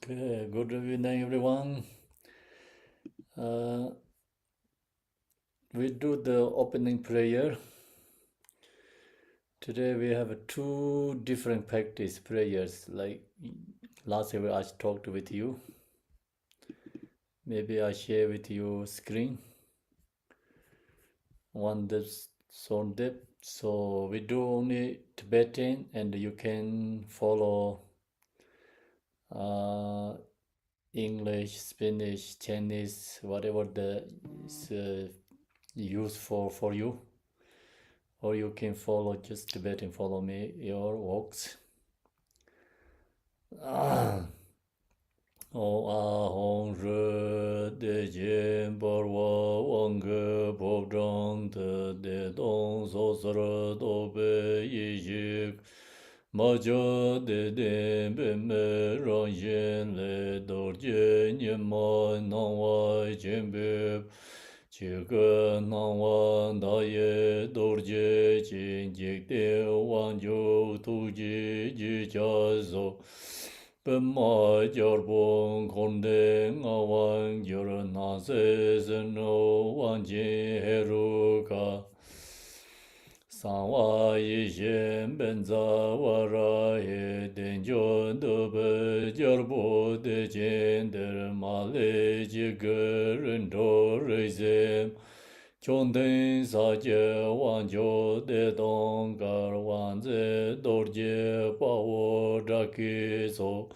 Okay, good evening, everyone. We do the opening prayer. Today we have two different practice prayers. Like last year I talked with you. Maybe I share with you screen. One this Samdup. So we do only Tibetan, and you can follow English, Spanish, Chinese, whatever the is useful for you. Or you can follow just Tibetan, follow me, your walks. O ahong re de jen bar wa wang ge bo zhang de dong so sara do be yi jik ma jia de ben me rang yen le dor jen yen ma nang wa jen be chi ge nang wa da ye dor je jin jik de wang ju tu ji ji jia zo ben ma jar bong kon de nga wang jar na se zen no wang jin he ru ka san wa yi shen ben za wa ra ye den jun de be jar bo de jin der ma le ji ge ren do re zem chon den sa je wang jo de dong gar wang ze dor je pa wo da ki so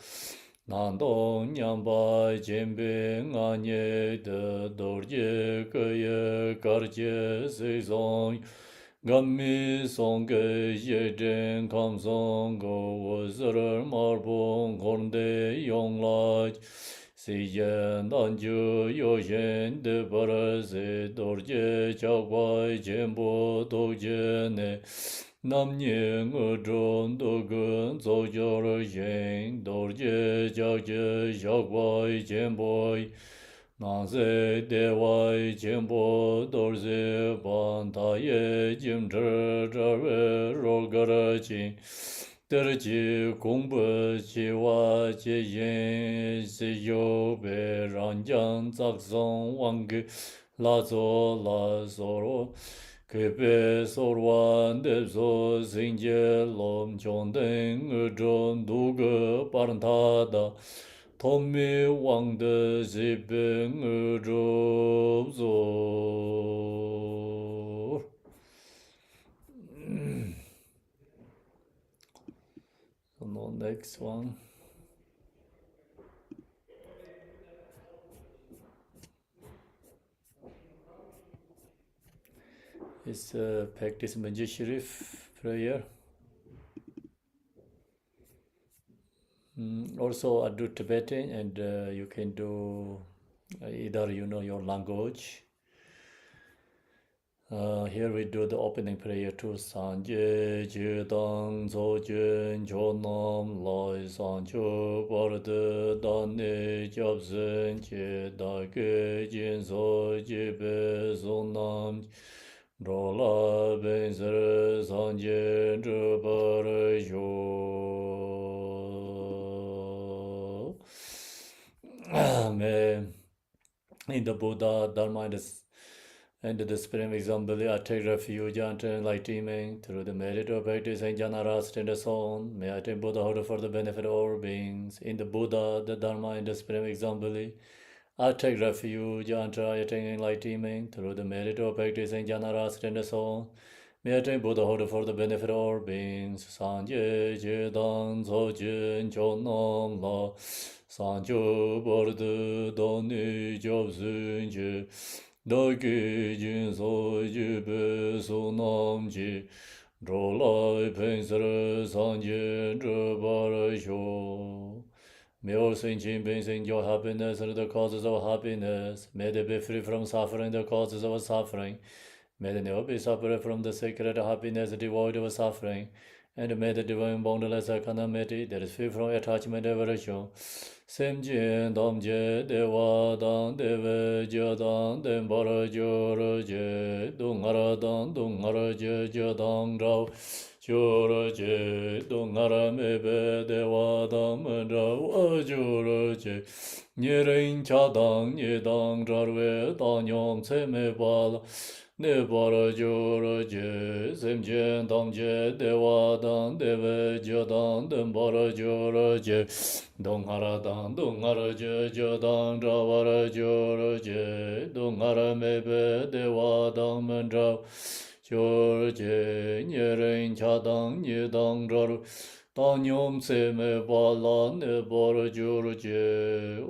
nan dong nyam ba jen be nga nye de dor je ke ye gar je se zong gam mi song ge ye den kam song go wo zer mar bong kon de yong la si yen dan ju yo yen de bar se dor je chao bai jen bo do je ne nam nye nge zhong do gen zo jo re yen dor je chao je chao bai jen boi nan se de wai jen bo dor se ban ta ye jim zhe zhe we ro ge re jin der ji gong bu ji wa ji yin si yu be ran jiang zak song wang ge la zo ro ge be so wan de zo xin jie lom chong deng e zhong du ge ban ta da tom mi wang de zi beng e zhou zo. So now next one is practice Manjit Sharif prayer. Also, I do Tibetan, and you can do either you know your language. Here we do the opening prayer to Sanje Jidang Zojun Chonam Loi Sancho Barde Dane Jabzen Jidake Jin So Jibe Zonam Rola Benzer Sanje Jabare Jo. Amen. In the Buddha, Dharma, and the Supreme Example, I take refuge and enlightenment through the merit of practice and jhana rest in the soul. May I attain Buddhahood for the benefit of all beings. In the Buddha, the Dharma, and the Supreme Example, I take refuge and attain enlightenment through the merit of practice and jhana rest in the soul. May I attain Buddhahood for the benefit of all beings. Sanje Jedang Zojin Chonam La Sanjo Barde Doni Jobzun Je Dagi Jin So Jibe So Nam Ji Drolai Pensere Sanje Drabara Sho. May all sentient beings enjoy happiness and the causes of happiness. May they be free from suffering, the causes of suffering. May they never be separate from the sacred happiness devoid of suffering. And may the divine boundless equanimity that is free from attachment and aversion. Semjin damje dewa dan deve jadan dembara jora je dungara dan dungara je jadang rao Shoroje, Dongarame, Dewadam, Rawa, Joroje, Nirin Chadang, Nidang, Jarwe, Danyom, Semebala, Nebara, Joroje, Semjen, Damje, Dewadang, Deve, Jodan, Dembara, Joroje, Dongaradan, Dongaraje, Jodan, Ravara, Joroje, Dongarame, Dewadam, Mandrav, George, Nyeren Chadang, Nyedang Jar, Danyom Seme Bala, Nebor George,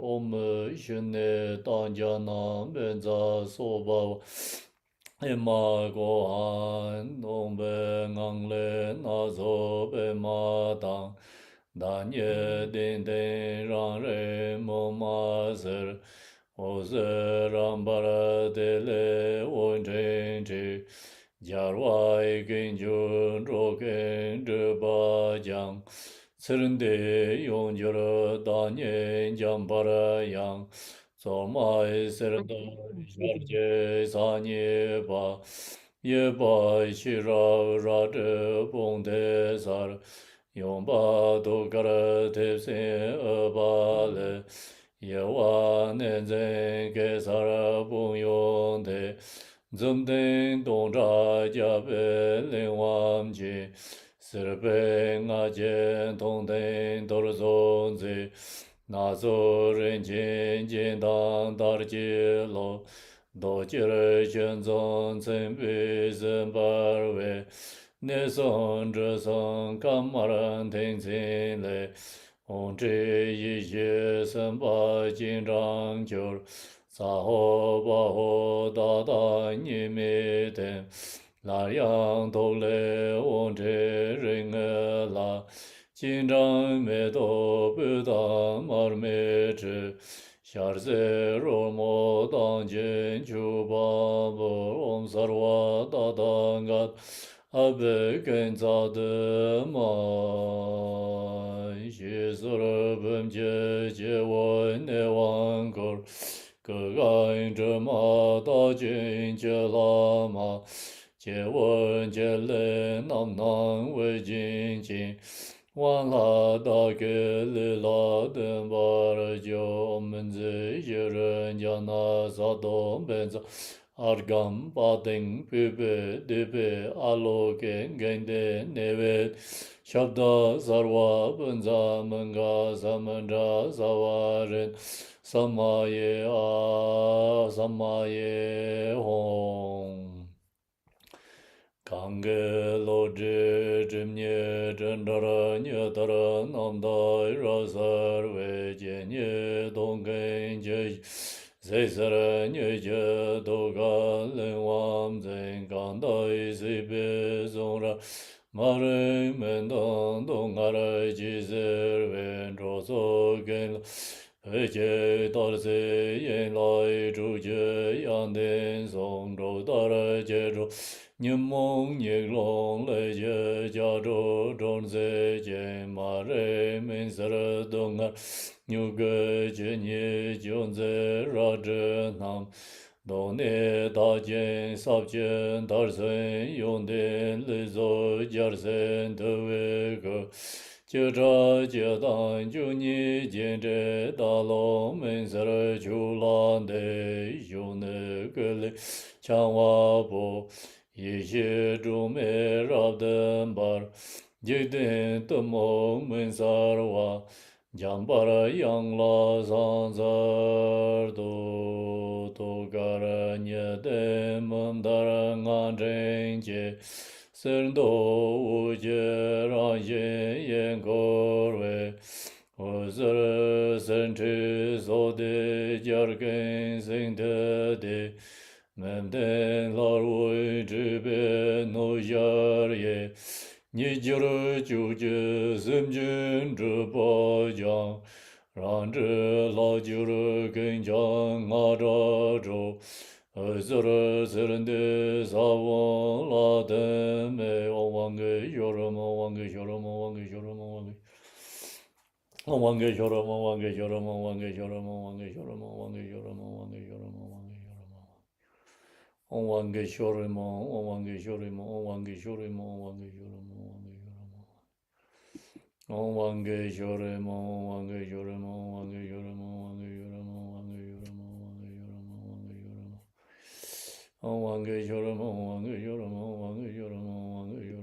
Om Shene, Danjana, Benza Soba, Emma Gohan, Nombe Ngangle, Nazo Bema Dang, Danye Din Din Ran Re Momazer, Ozer Rambara Dele Onjin Jarwai Genjun Roken Deba Jang Srinde Yonjura Danyen Jambara Yang Somai Serda Jarje Sanye Ba Yeba Shira Rade Bonde Sar Yomba Dokara Tepsen Abale Yewa Nenzen Kesara Bong Zumden Dongzha Jabe Lingwam Ji Sirpe Nga Jen Tongden Dorzon Zi Nazo Ren Jin Jin Dan Dar Ji Lo Do Jir Shen Zon Tsen Pi Zen Bar We Ne Son Zhe Son Kam Maran Ten Tsin Le Hong Zhi Yi Xie Sen Ba Jin Zhang Jiu sa ho ba ho da da ni mi ten la yang to le won che ring la jin zhang me do bu da mar me zhi xiar ze ro mo dang jin chu ba bo om sar wa da da ga abe gen za de ma xi su re bum jie jie wo ne wang gor 各干这马大军接拉马，接问接来南南为军进，完了大给里拉登巴尔就门子一人家那啥东本子。Argam Bading Pibe Debe Aloke Gende Neve Shabda Sarwa Bunza Manga Samandra Zawaren Samaye Samaye Hong Kange Loje Jimye Jendara Nyatara Namdai Rasar Vejenye Dongen Jej Zesara Nyeje Doga Lenwam Zen Kandai Sibe Zonra Mare Mendang Dongara Jizer Ven Roso Gen Peche Darse Yen Lai Zhuje Yanden Song Zhou Dara Jeju Nyemong Nyeglong Leje Jia Zhou Ze Jen Mare Mensara Dongar Nyuge Jenye Jionze Raje Nam Done Dajen Sabjen Darsen Yonden Lezo Jarsen Tewege Jira Jedan Juni Jenje Dalong Mensara Chulande Yone Gele Changwa Bo Yishe Jume Rabden Bar Jigden Tumong Mensarwa Jambara yang la zanzar do to gara nye de mandara ngan jen je serndo uje ran yen yen korwe ozar sen che zo de jar gen sen de mem den lar ui jibe no jar ye Ni jiru ju ji sim jin zhi bo jiang, ran zhi la jiru gen jiang nga zha zhu, zir zirin di sa wang la den me, o wang ge xioro mo wang ge xioro mo wang ge xioro mo wang ge o wang ge xioro mo wang ge xioro mo wang ge xioro mo wang ge xioro mo wang ge xioro mo wang ge xioro mo wang ge xioro mo Om Wang Ge Shori Mo, Om Wang Ge Shori Mo, Om Wang Ge Shori Mo, Om Wang Ge Shori Mo, Om Wange Jore Mo Wange Jore Mo Wange Jore Mo Wange Jore Mo Wange Jore Mo Wange Jore Mo Wange Jore Mo Om Wange Jore Mo Wange Jore Mo Wange Jore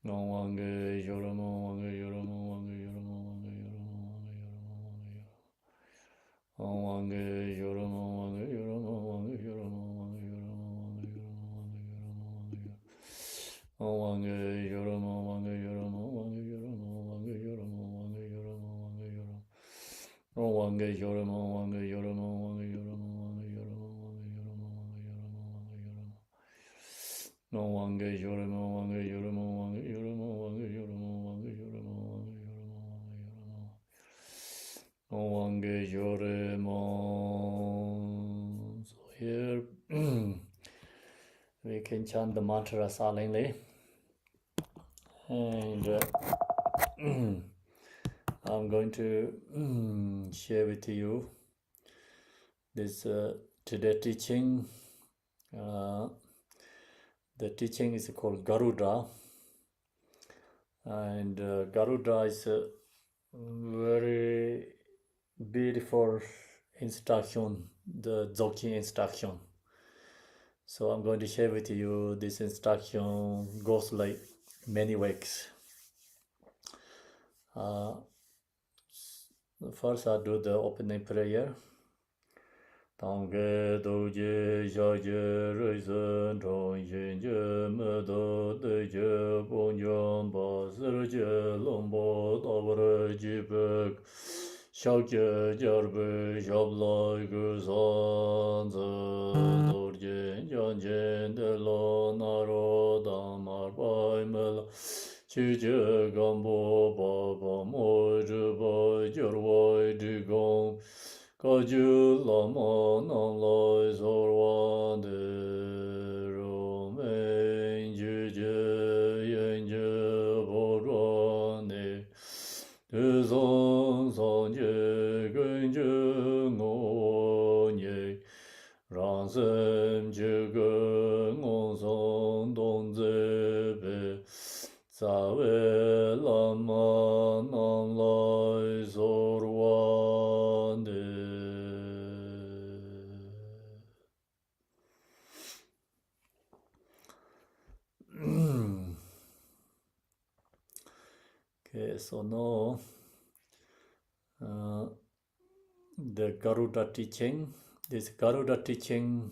Mo Wange Jore Mo Wange Jore Mo Wange Jore Mo Wange Jore Mo Om Wange Jore Mo Wange Jore Mo Wange Jore Mo Wange Jore Mo Wange Jore Mo Wange Jore Om Wange Jore Mo Wange Jore Mo Wange Jore Mo Wange Jore Mo Wange Jore Mo Wange Jore Mo Wange Jore Om Wange Jore Mo Wange Jore Mo Wange Jore Mo Wange Jore Mo Wange Jore Mo Wange Jore Om Wange Jore Mo Wange Jore Mo Wange Jore Mo Wange Jore Mo Wange Jore Mo Wange Jore Mo Wange Jore Mo No Wange Jore Mo Wange Jore Mo Wange Jore Mo Wange Jore Mo Wange Jore Mo Wange Jore Mo No Wange Jore Mo. So here we can chant the mantra silently, and I'm going to share with you this today teaching. The teaching is called Garuda, and Garuda is a very beautiful instruction, the Dzogchen instruction. So I'm going to share with you this instruction goes like many ways. First, I'll do the opening prayer. Tangge doje jaje reisen tong yin je me do de je bon yon ba zer je lombo dobre jibek shao je jarbe job lai gu zan ze dor je yan je de lo na ro da mar bai me la chi je gambo ba ba mo je ba jer wai di gong Kaju lama nam lai zorwa de romen juje yenje borwa ne de zon zon je genje ngo nye ran sem je ge ngon zon dong ze be za we lama nam lai zorwa de. Okay, so now the Garuda teaching. This Garuda teaching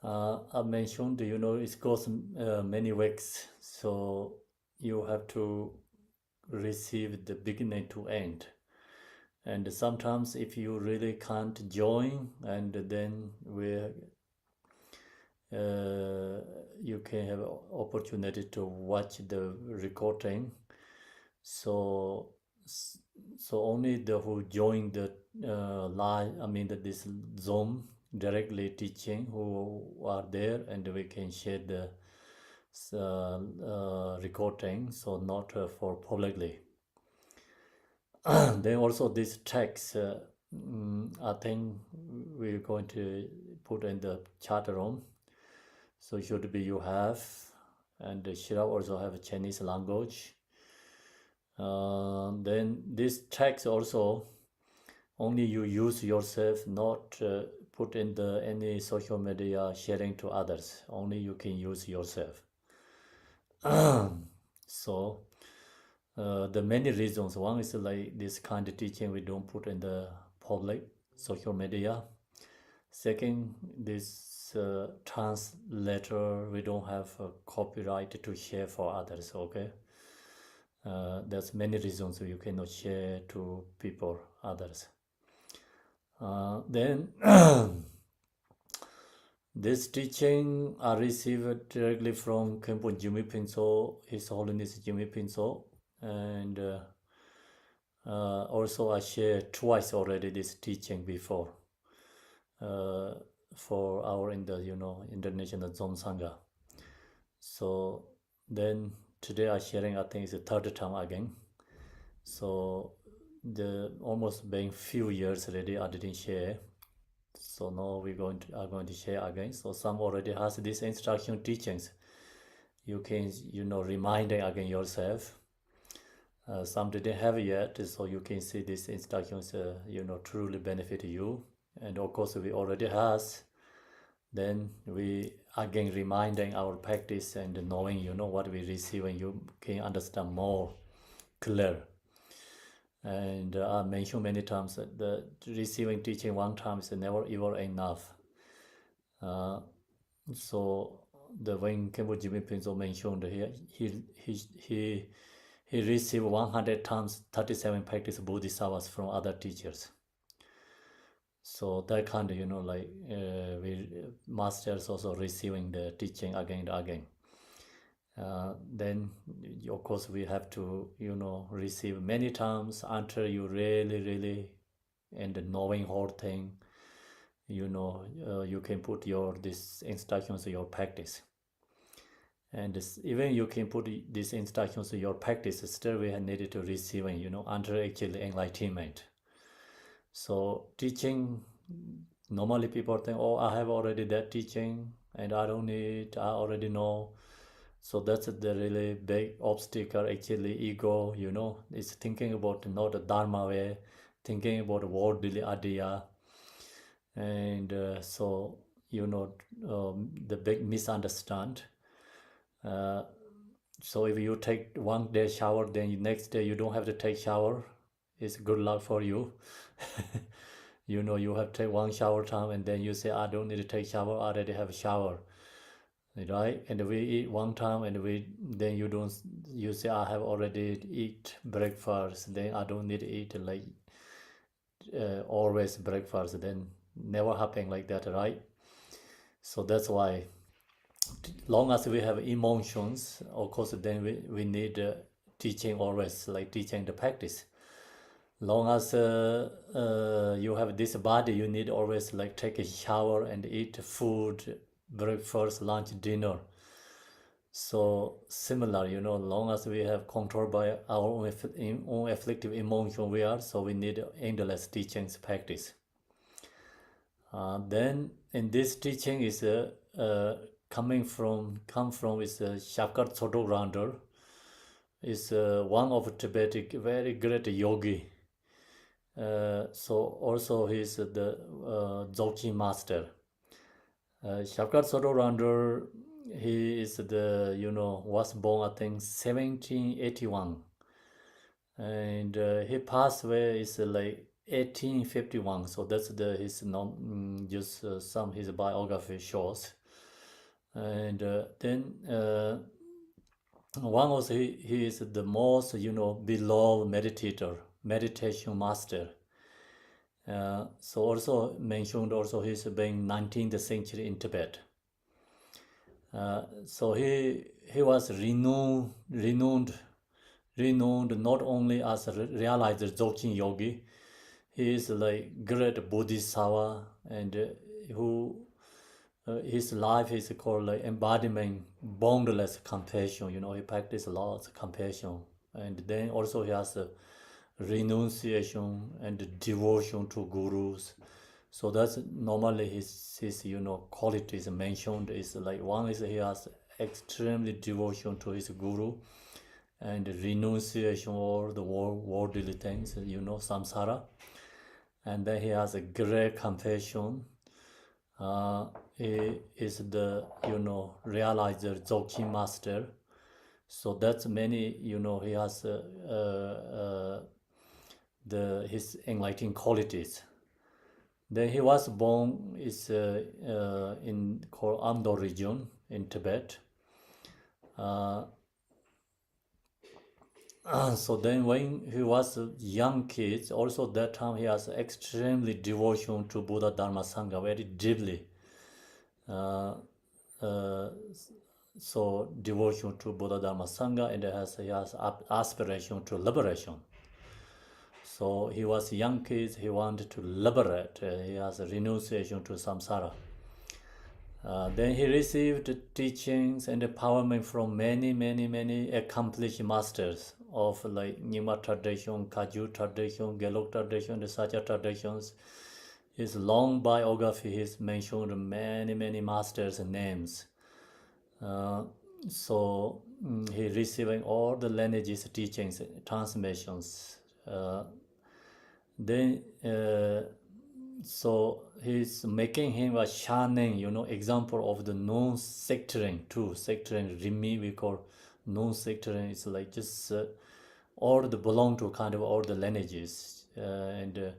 I mentioned, it goes many ways. So you have to receive the beginning to end. And sometimes if you really can't join, and then you can have opportunity to watch the recording. So only the who join the live, this Zoom directly teaching who are there, and we can share the recording, so not for publicly. Then also this text, I think we're going to put in the chat room. So should be you have, and Shira also have a Chinese language. Then this text also only you use yourself, not put in the any social media sharing to others. Only you can use yourself. So the many reasons. One is like this kind of teaching we don't put in the public social media. Second, this translator we don't have a copyright to share for others. Okay, there's many reasons you cannot share to people others. Then this teaching I received directly from Khenpo Jimmy Pinso, His Holiness Jimmy Pinso, and also I shared twice already this teaching before for our International Zom Sangha. So then today I sharing, I think it's the third time again. So the almost being few years already I didn't share. So now are going to share again. So some already has these instruction teachings. you can, reminding again yourself. Some didn't have yet, so you can see these instructions, truly benefit you. And of course, we already has. Then we again reminding our practice and knowing, what we receive, and you can understand more clear. And I mentioned many times that the receiving teaching one time is never ever enough. So the when Khenpo Jimmy Pinso mentioned here, he received 100 times 37 practice bodhisattvas from other teachers. So that kind of, we masters also receiving the teaching again and again. Then, of course, we have to, receive many times until you really, and knowing whole thing, you can put these instructions in your practice. And even you can put these instructions in your practice, still we have needed to receiving, until actually enlightenment. So teaching, normally people think, oh, I have already that teaching and I don't need, I already know. So that's the really big obstacle, actually, ego, is thinking about not the Dharma way, thinking about worldly idea. And so, the big misunderstand. So if you take one day shower, then next day you don't have to take shower. It's good luck for you. You have to take one shower time, and then you say, I don't need to take shower, I already have a shower. Right? And we eat one time, and then you say, I have already eat breakfast, then I don't need to eat like always breakfast, then never happen like that, right? So that's why, long as we have emotions, of course, then we need teaching always, like teaching the practice. Long as you have this body, you need always like take a shower and eat food, breakfast, lunch, dinner. So similar, long as we have control by our own afflictive emotion, we need endless teachings practice. Then in this teaching is come from is Shakar Chodograndar, is one of Tibetic very great yogi. So also he's the Dzogchen master. Shakar Chodograndar, he is was born I think 1781, and he passed away is like 1851. So that's his just some his biography shows. And then one was he is the most beloved meditation master. So also mentioned also he's been 19th century in Tibet. So he was renowned not only as a realized Dzogchen yogi, he is like great bodhisattva, and who his life is called like embodiment boundless compassion. He practiced lots of compassion, and then also he has a renunciation and devotion to gurus. So that's normally his qualities mentioned is like, one is he has extremely devotion to his guru, and renunciation or the worldly things, samsara. And then he has a great compassion. He is the realizer Dzogchen master. So that's many he has his enlightening qualities. Then he was born in called Amdo region in Tibet. So then when he was a young kid, also that time he has extremely devotion to Buddha Dharma Sangha very deeply. So devotion to Buddha Dharma Sangha, and he has aspiration to liberation. So he was a young kid, he wanted to liberate, he has a renunciation to samsara. Then he received teachings and empowerment from many accomplished masters of like Nyingma tradition, Kagyu tradition, Gelug tradition, the such traditions. His long biography has mentioned many masters' names. So he receiving all the lineages, teachings, transmissions. Then so he's making him a shining, example of the non-sectarian too. Sectarian Rimi we call non-sectarian. It's like just all the belong to kind of all the lineages, and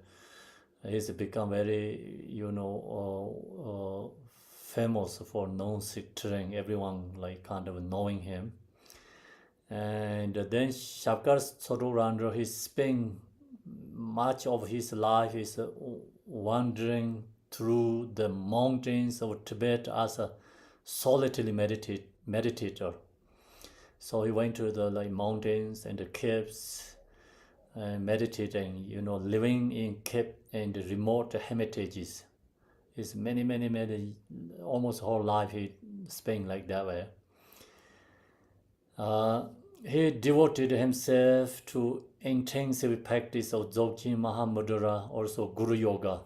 he's become very, famous for non-sectarian. Everyone like kind of knowing him. And then Shakar Sororandra, he spent much of his life is wandering through the mountains of Tibet as a solitary meditator. So he went to the like mountains and the caves and meditating, living in cave and remote hermitages. His many, almost whole life he spent like that way. Uh, he devoted himself to intensive practice of Dzogchen Mahamudra, also Guru Yoga,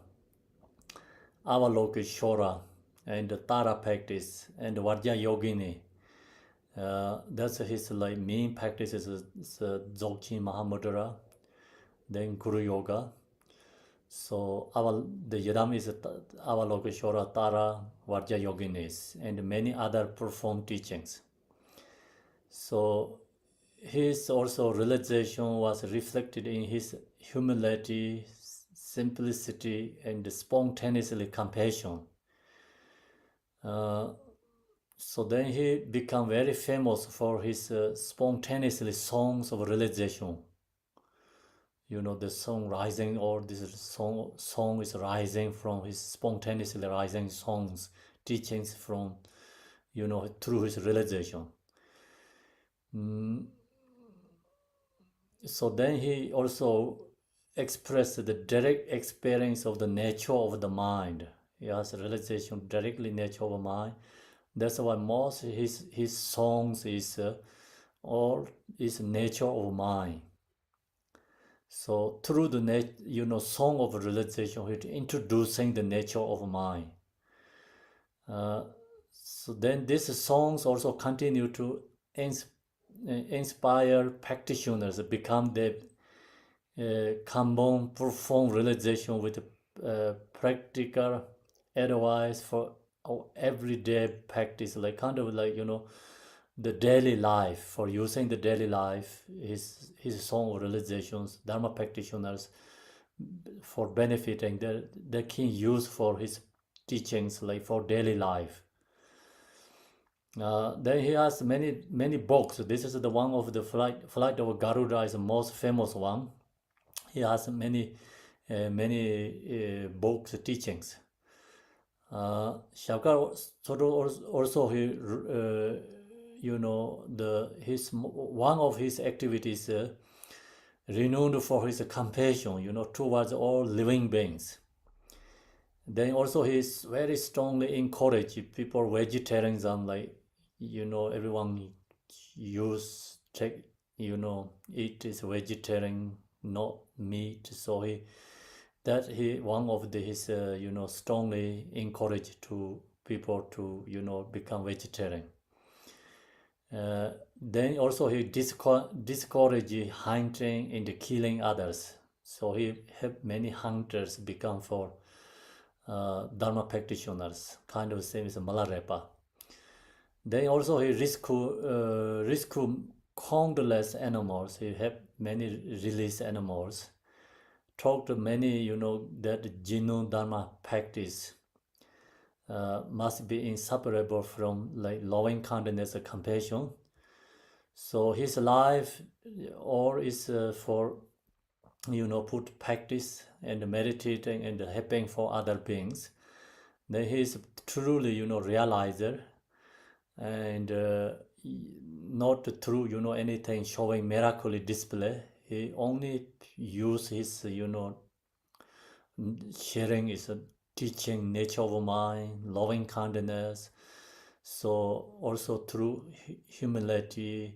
Avalokiteshvara, and Tara practice, and Vajra Yogini. That's his like main practice is Dzogchen Mahamudra, then Guru Yoga. So the Yadam is Avalokiteshvara, Tara, Vajra Yoginis, and many other profound teachings. So his also realization was reflected in his humility, simplicity, and spontaneously compassion. So then he became very famous for his spontaneously songs of realization. The song rising, or this song is rising from his spontaneously rising songs, teachings from, through his realization. So then he also expressed the direct experience of the nature of the mind. He has a realization directly nature of mind. That's why most his songs is all is nature of mind. So through the song of realization, he's introducing the nature of mind. So then these songs also continue to inspire practitioners become the Khenpo perform realization with practical advice for our everyday practice, like kind of like the daily life, for using the daily life, his song of realizations, Dharma practitioners for benefiting they can use for his teachings like for daily life. Then he has many books. This is the one of the flight of Garuda is the most famous one. He has many books teachings. Shakar also he his one of his activities renowned for his compassion towards all living beings. Then also he is very strongly encourage people vegetarians and like everyone use take eat is vegetarian, not meat. So he one of his strongly encourage to people to become vegetarian. Then also he discourage hunting and killing others. So he helped many hunters become for Dharma practitioners, kind of same as Malarepa. Then also he rescue countless animals. He helped many release animals. Talked to many, that Jinu Dharma practice must be inseparable from like loving kindness and compassion. So his life all is for put practice and meditating and helping for other beings. Then he is truly realizer, and not through anything showing miracle display. He only use his sharing is a teaching nature of mind, loving kindness. So also through humility,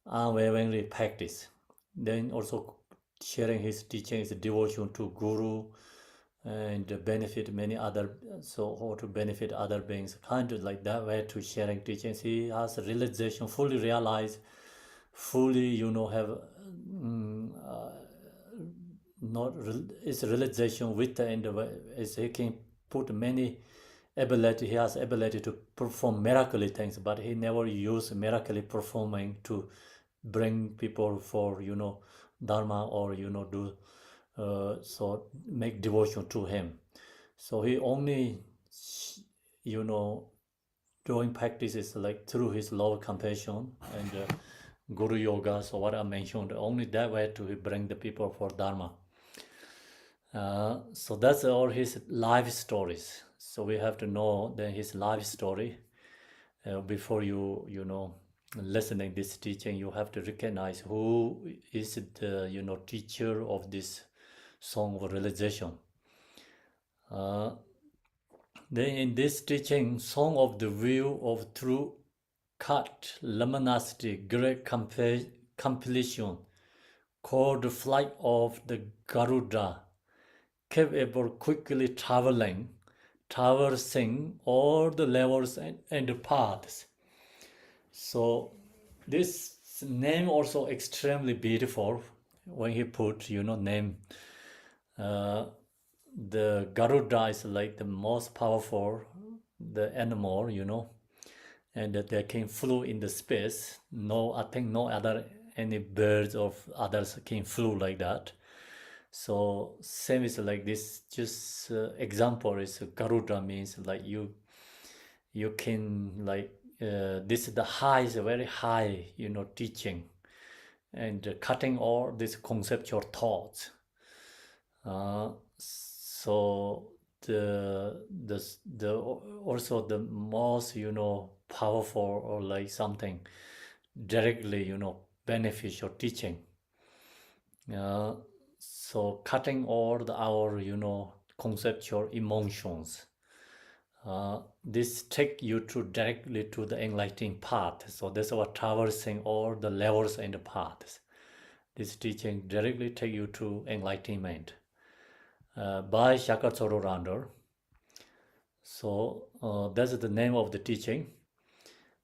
unwaveringly practice. Then also sharing his teachings, devotion to Guru, and benefit many other, so how to benefit other beings, kind of like that way to sharing teachings. He has a realization, fully realized, fully, have not his realization with the end of is he can put many ability, he has ability to perform miracle things, but he never use miracle performing to bring people for dharma, or do so make devotion to him. So he only you know doing practices like through his love, compassion, and guru yoga. So what I mentioned, only that way to bring the people for dharma. So that's all his life stories. So we have to know then his life story before you listening this teaching. You have to recognize who is the teacher of this song of realization. Then in this teaching, Song of the Wheel of True Cut Luminosity, great compilation called the Flight of the Garuda, capable quickly traversing all the levels and paths. So this name also extremely beautiful when he put name. The Garuda is like the most powerful the animal, and that they can flew in the space. No, I think no other any birds or others can flew like that. So same is like this. Just example is Garuda means like you can like this is the high, is a very high teaching, and cutting all these conceptual thoughts. So the also the most powerful, or like something directly beneficial teaching. So cutting all our conceptual emotions. This take you to directly to the enlightening path. So that's what traversing all the levels and the paths. This teaching directly take you to enlightenment by Shakatsuru Randor. So that's the name of the teaching.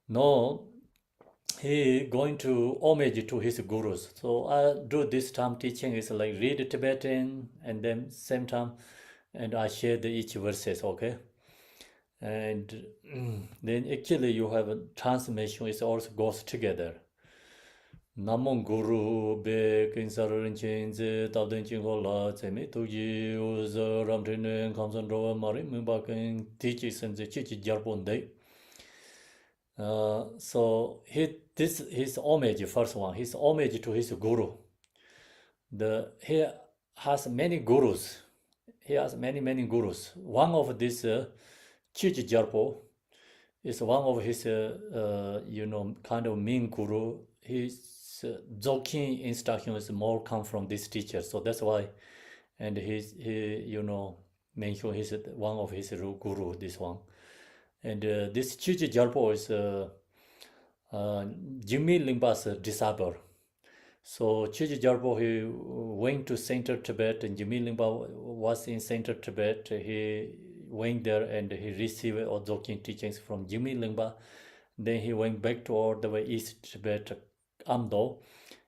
Now he going to homage to his gurus. So I do this time teaching is like read Tibetan and then same time, and I share the each verses, okay? And then actually you have a transmission, it also goes together. Namon guru be kinsarin chinze tabden chingola tseme tuji uza ramtene kamsan rowa mari mbaken teach sense chichi jarponde. So his homage, first one, his homage to his guru. He has many gurus. He has many gurus. One of this Chiji Jarpo is one of his kind of main guru. His Dzogchen instruction is more come from this teacher, so that's why. And he mentioned his one of his guru, this one. And this Chiji Jarpo is Jimmy Limba's disciple. So Chiji Jarpo, he went to Central Tibet, and Jimmy Limba was in Central Tibet. He went there and he received Dzogchen teachings from Jimmy Limba. Then he went back to all the way East Tibet, Amdo,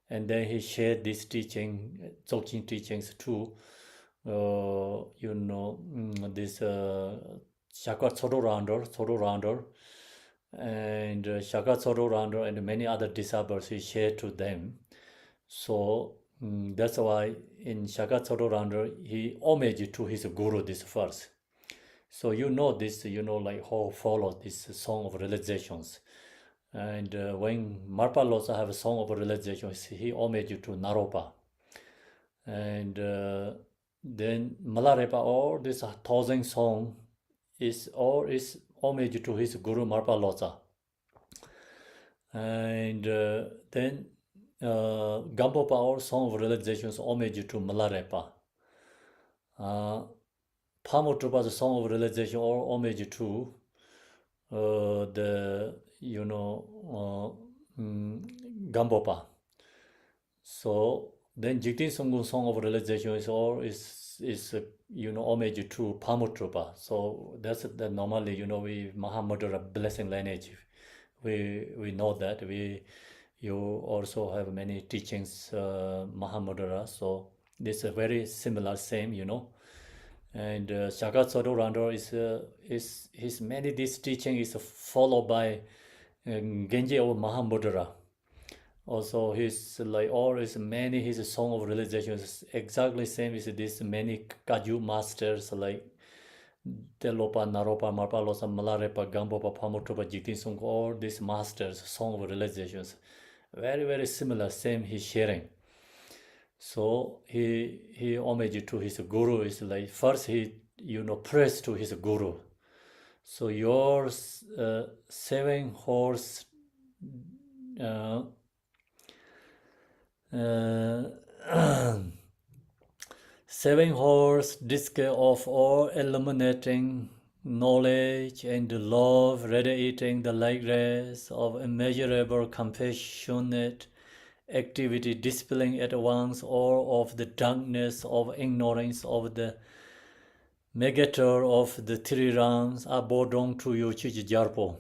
and then he shared this teaching, Dzogchen teachings to, this Shaka Tsoro and Shaka Tsoro and many other disciples he shared to them. So that's why in Shaka Tsoro he homage to his guru this first. So this, like how follow this song of realizations. And when Marpa Losa have a song of realizations, he homage to Naropa. And then Malarepa, all this 1,000 song is homage to his guru Marpa Losa. And then Gampo Power Song of Realizations homage to Malarepa. Pamutupa's Song of Realization or homage to the Gambopa. So Then Jigten Songkun Song of Realization is homage to Pamutrupa. So that's the normally we Mahamudra blessing lineage. We know that you also have many teachings Mahamudra. So this is a very similar same. And Shagat Sadhurandor is his many this teaching is followed by Genji of Mahamudra. Also, his like all his many his song of realization is exactly same as this many Kaju masters like Telopa, Naropa, Marpalosa, Malarepa, Gambopa, Pamutropa, Jigtin Sung, all these masters, song of realizations. Very, very similar, same he's sharing. So he homage to his guru is like first he praise to his guru. So your 7 horse uh, uh, 7 horse disc of all illuminating knowledge and love radiating the light rays of immeasurable compassionate activity dispelling at once all of the darkness of ignorance of the Megator of the three realms abodong to Yochiji Jarpo.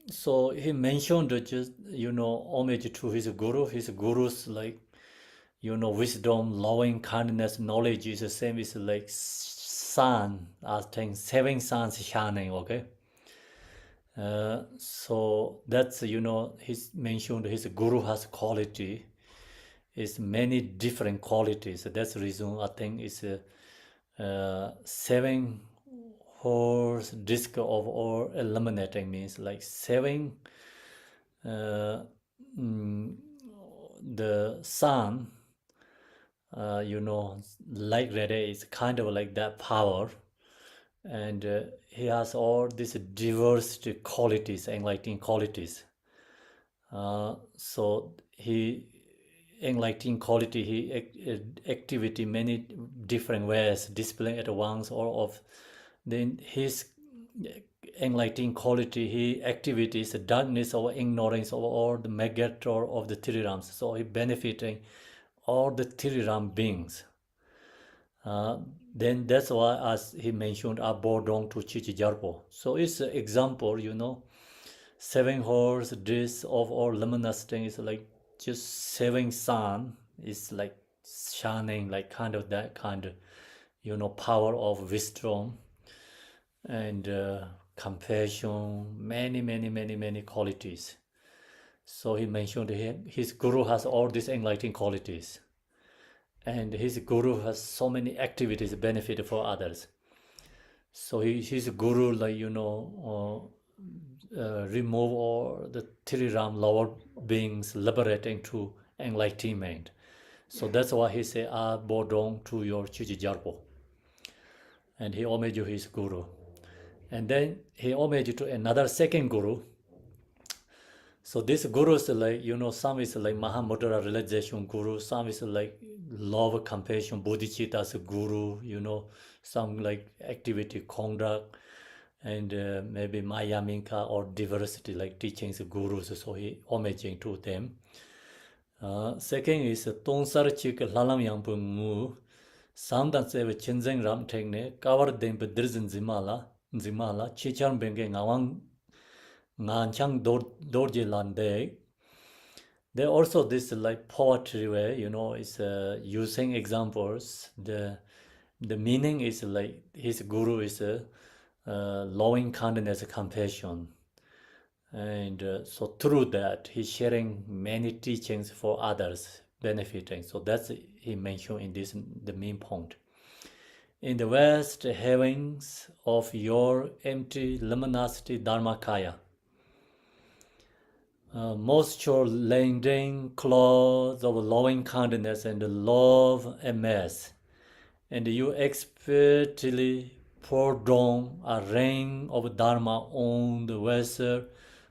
So he mentioned just homage to his guru. His guru's like wisdom, loving kindness, knowledge is the same as like sun. I think 7 suns shining. Okay. So that's he's mentioned his guru has quality. Is many different qualities. That's the reason I think it's 7 horse disc of all eliminating means like 7 the sun light radiation is kind of like that power, and he has all these diverse qualities, enlightening qualities. So he enlightening quality he activity many different ways displaying at once all of then his enlightening quality he activities the darkness or ignorance of all the megator of the three realms, so he benefiting all the three realm beings. Then that's why as he mentioned abodong to chichi jarpo, so it's an example 7 horse this of all luminous thing is like just 7 sun is like shining like kind of that kind of power of wisdom and compassion, many qualities. So he mentioned his guru has all these enlightening qualities, and his guru has so many activities benefit for others. So his guru like remove all the three ram lower beings liberating to enlightenment. So that's why he say bodong to your chichi jarpo, and he homage his guru. And then he homage to another second guru. So this guru is like, some is like Mahamudra realization guru, some is like love, compassion, bodhicitta's guru, some like activity, conduct, and maybe Maya Minka or diversity like teachings gurus. So he homaging to them. Second is Tonsar Chik Lalam Yangpu Ngu, Samdan Seve Chinzeng Ram Tengne, Kawar Dempe Drizin Zimala, Chichar Benge Ngawang Nganchang Dorje Lande. There also this like poetry way, is using examples. The meaning is like his guru is loving kindness, compassion. And so through that, he's sharing many teachings for others benefiting. So that's he mentioned in this the main point. In the vast heavens of your empty luminosity Dharmakaya, moisture lending clothes of loving kindness and love amass, and you expertly pour down a rain of Dharma on the vessel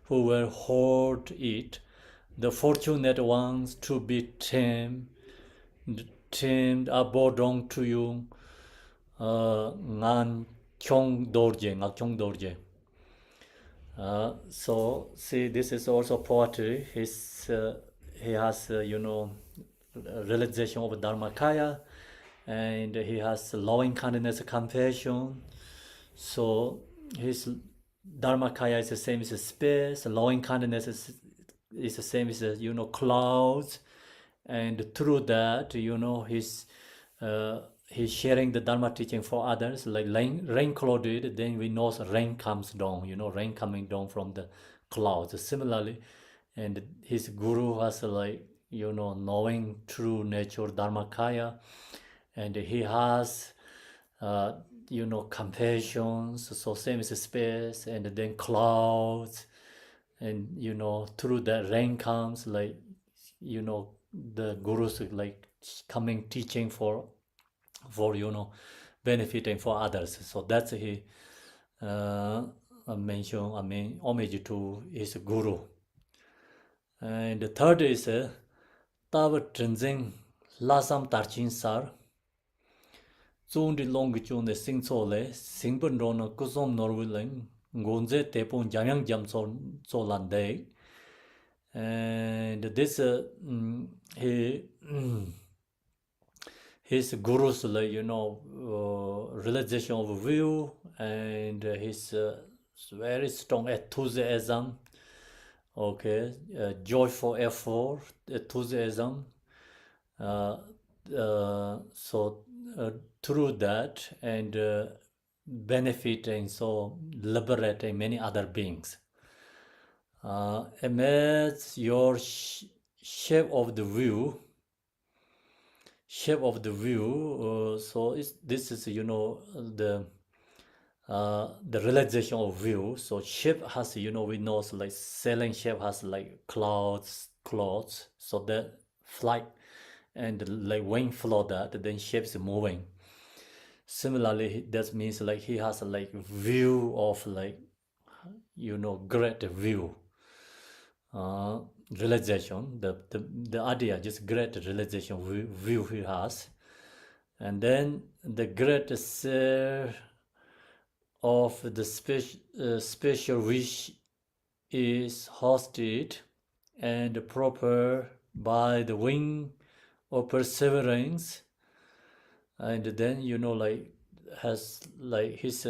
who will hold it, the fortunate ones to be tamed abodong to you, ngakchong dorje. So see, this is also poetry. he has, realization of Dharmakaya, and he has loving kindness, compassion. So his Dharmakaya is the same as space, loving kindness is the same as, clouds. And through that, he's sharing the Dharma teaching for others, like rain clouded, then we know rain comes down, rain coming down from the clouds. Similarly, and his guru has knowing true nature Dharmakaya, and he has compassion, so same as space, and then clouds, and through that rain comes, the gurus like coming teaching for benefiting for others. So that's he mention, homage to his guru. And the third is Tav Trinzing Lasam Tarchin Sar Zundi Long Chun the Sing Sole, Singpun Rona Kusom Norwiling, Gonze Tepon Jamyang Jam Solande. And this he his guru's realization of view, and his very strong enthusiasm, okay, joyful effort, enthusiasm. So through that, and benefiting, so liberating many other beings. Amidst your shape of the view, so this is the realization of view. So shape has, we know, so like sailing shape has like clouds, so that flight and like wing flow, that then shapes moving. Similarly, that means like he has like view of like great view, realization, the idea, just great realization view he has. And then the great share of the special wish is hosted and proper by the wing of perseverance. And then has like his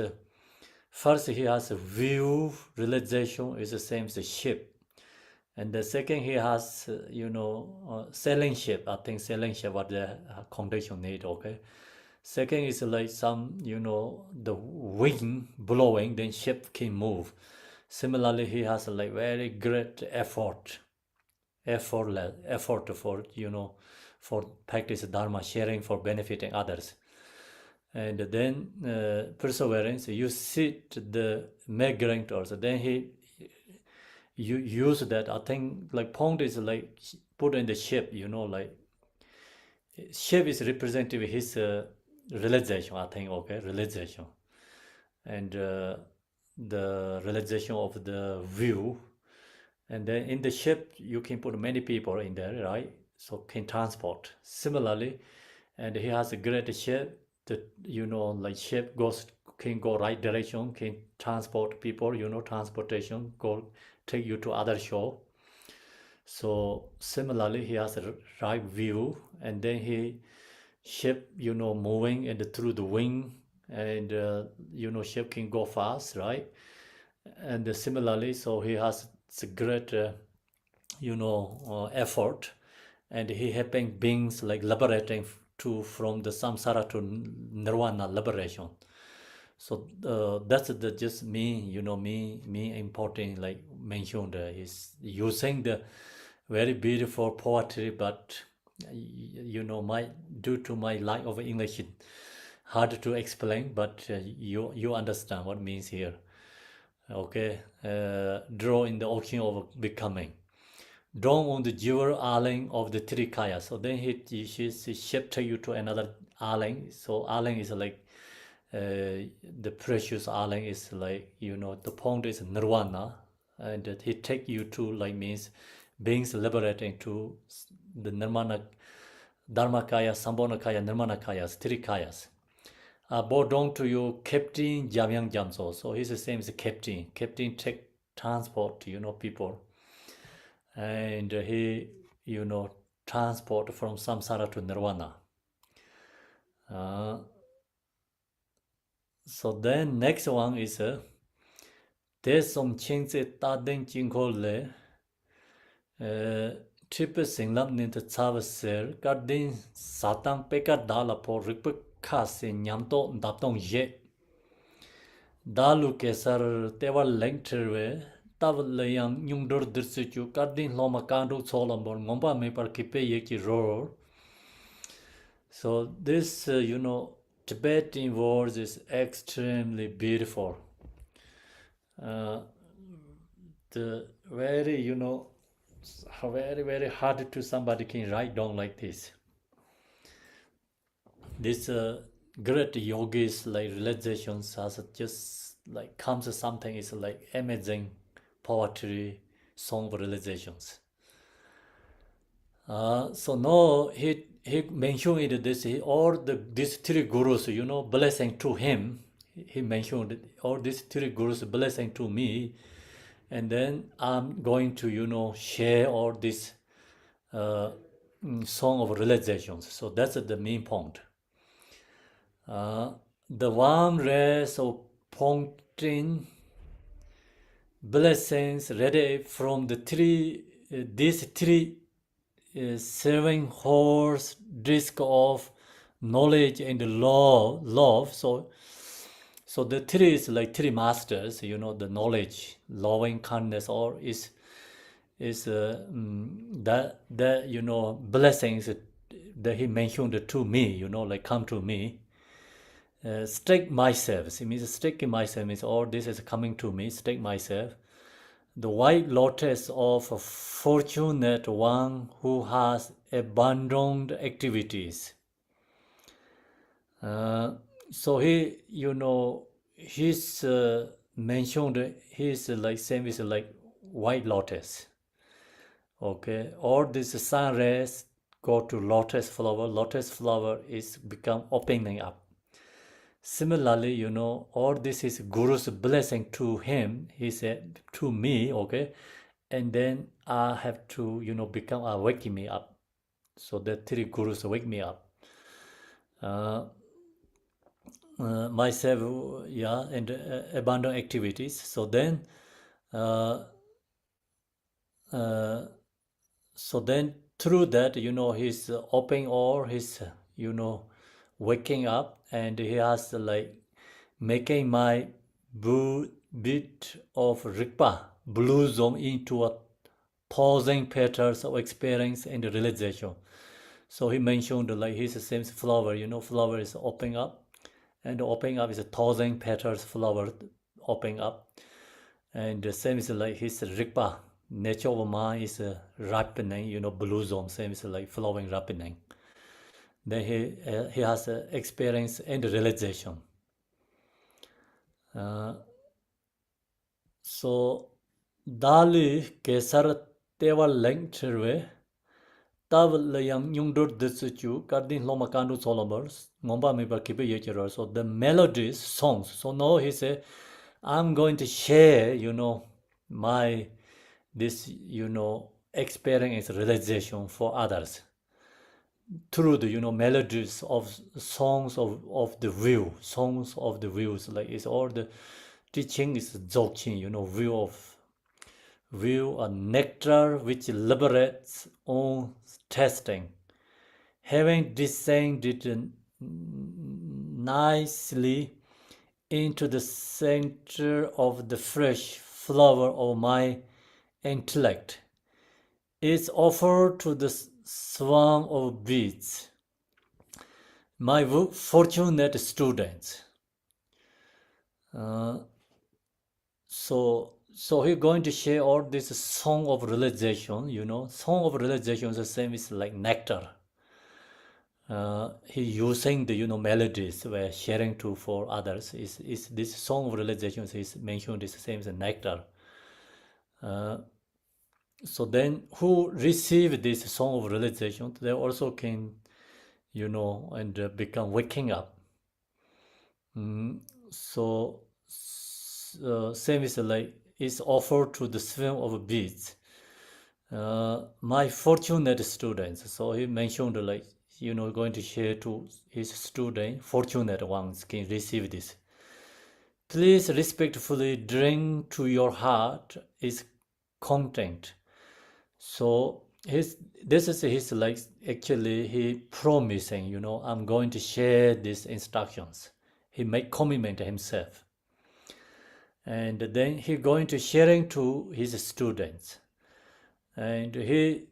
first he has a view realization is the same as a ship, and the second he has sailing ship. I think sailing ship what the condition need. Okay, second is like some the wind blowing, then ship can move. Similarly, he has like very great effort for for practice dharma, sharing for benefiting others. And then perseverance, you sit the migrant also, then you use that. I think like pond is like put in the shape, like shape is representative his realization, I think. Okay, realization, and the realization of the view. And then in the ship you can put many people in there, right? So can transport. Similarly, and he has a great ship that like ship can go right direction, can transport people, transportation, go take you to other shore. So similarly, he has a right view, and then he ship moving and through the wing, and ship can go fast, right? And similarly, so he has a great effort, and he helping beings like liberating to from the samsara to nirvana liberation. So that's the just me, me importing, like mentioned, is using the very beautiful poetry, but my due to my lack of English, hard to explain, but you understand what means here. Okay, draw in the ocean of becoming. Drawn on the jewel island of the Trikaya. So then he shipped you to another island. So island is like the precious island is like the pond is nirvana, and he take you to like means beings liberating to the nirvana, dharmakaya, sambhonakaya, nirmanakayas, trikayas. Bow down to you, Captain Jamyang Jamso. So he's the same as captain. Captain take transport, people. And he transport from samsara to nirvana. So then next one is Desom Chingse Taden Jingko Le Triple Singlam Nint Tsaver Gardin Satan Peka Dala Po Ripper Kasi Nyamto Daptong Ye Dalu Kesar Tewa Lengterwe Tav Layang Nyungdur Dirsichu Gardin Loma Kandu Solomon Momba Mepar Kipe Yeki Roar. So this Tibetan words is extremely beautiful. The very very very hard to somebody can write down like this. This great yogis like realizations as just like comes to something is like amazing poetry song of realizations. So now he mentioned it this all these three gurus blessing to him. He mentioned all these three gurus blessing to me, and then I'm going to share all this song of realizations. So that's the main point. The warm rays of pointing blessings radiate from these three seven horse disc of knowledge and love. So the three is like three masters. The knowledge, loving kindness, or is that blessings that he mentioned to me. Like come to me. Stake myself. It means staking myself means all this is coming to me. Stake myself. The white lotus of a fortunate one who has abandoned activities. So he, he's mentioned his like same is like white lotus. Okay, all these sun rays go to lotus flower. Lotus flower is become opening up. Similarly, all this is Guru's blessing to him. He said to me, okay, and then I have to, become waking me up. So the three Gurus wake me up. Myself, and abandon activities. So then, through that, he's opening all his, waking up, and he has like making my bit of Rigpa blossom into 1,000 petals of experience and realization. So he mentioned like his same flower, flower is opening up, and opening up is 1,000 petals flower opening up, and the same is like his Rigpa, nature of mind is ripening, blossom, same is like flowering ripening. Then he has experience and realization. So Dali Kesar Tewa Lengterwe Tav Layang Yungdur Ditsuchu Kardin Lomakandu Solomers Momba Miba Kibe Yechirer. So the melodies, songs. So now he said, I'm going to share, my this, experience realization for others through the melodies of songs of the view, songs of the views. Like it's all the teaching is Dzogchen, view a nectar which liberates on testing. Having descended nicely into the center of the fresh flower of my intellect, is offered to the swarm of bees, my fortunate students. So he's going to share all this song of realization. Song of realization is the same as like nectar. He using the melodies where sharing to for others is this song of realization is mentioned is the same as nectar. So then who receive this song of realization, they also can and become waking up. So same is like is offered to the swarm of bees. My fortunate students. So he mentioned like, going to share to his student, fortunate ones can receive this. Please respectfully drink to your heart is content. So this is his like actually he promising, I'm going to share these instructions. He make commitment himself. And then he going to sharing to his students. And he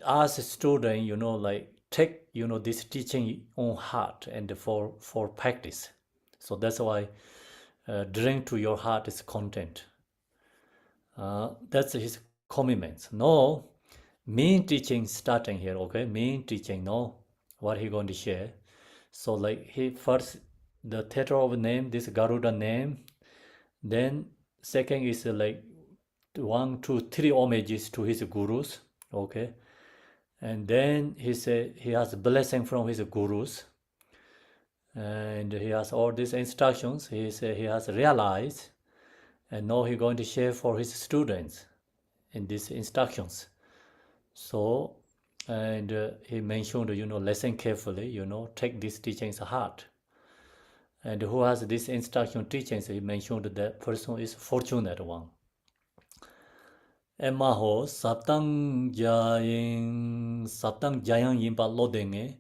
asked student, like take, this teaching on heart and for practice. So that's why drink to your heart is content. That's his commitments. No, main teaching starting here, okay? Main teaching, no, what he going to share. So like he first, the theater of name, this Garuda name. Then second is like 1, 2, 3 homages to his gurus, okay? And then he said he has blessing from his gurus. And he has all these instructions. He said he has realized, and now he's going to share for his students in these instructions. So, and he mentioned, listen carefully, take these teachings heart. And who has this instruction teachings, he mentioned that person is fortunate one. Emaho saptang jayang yimpa lodenge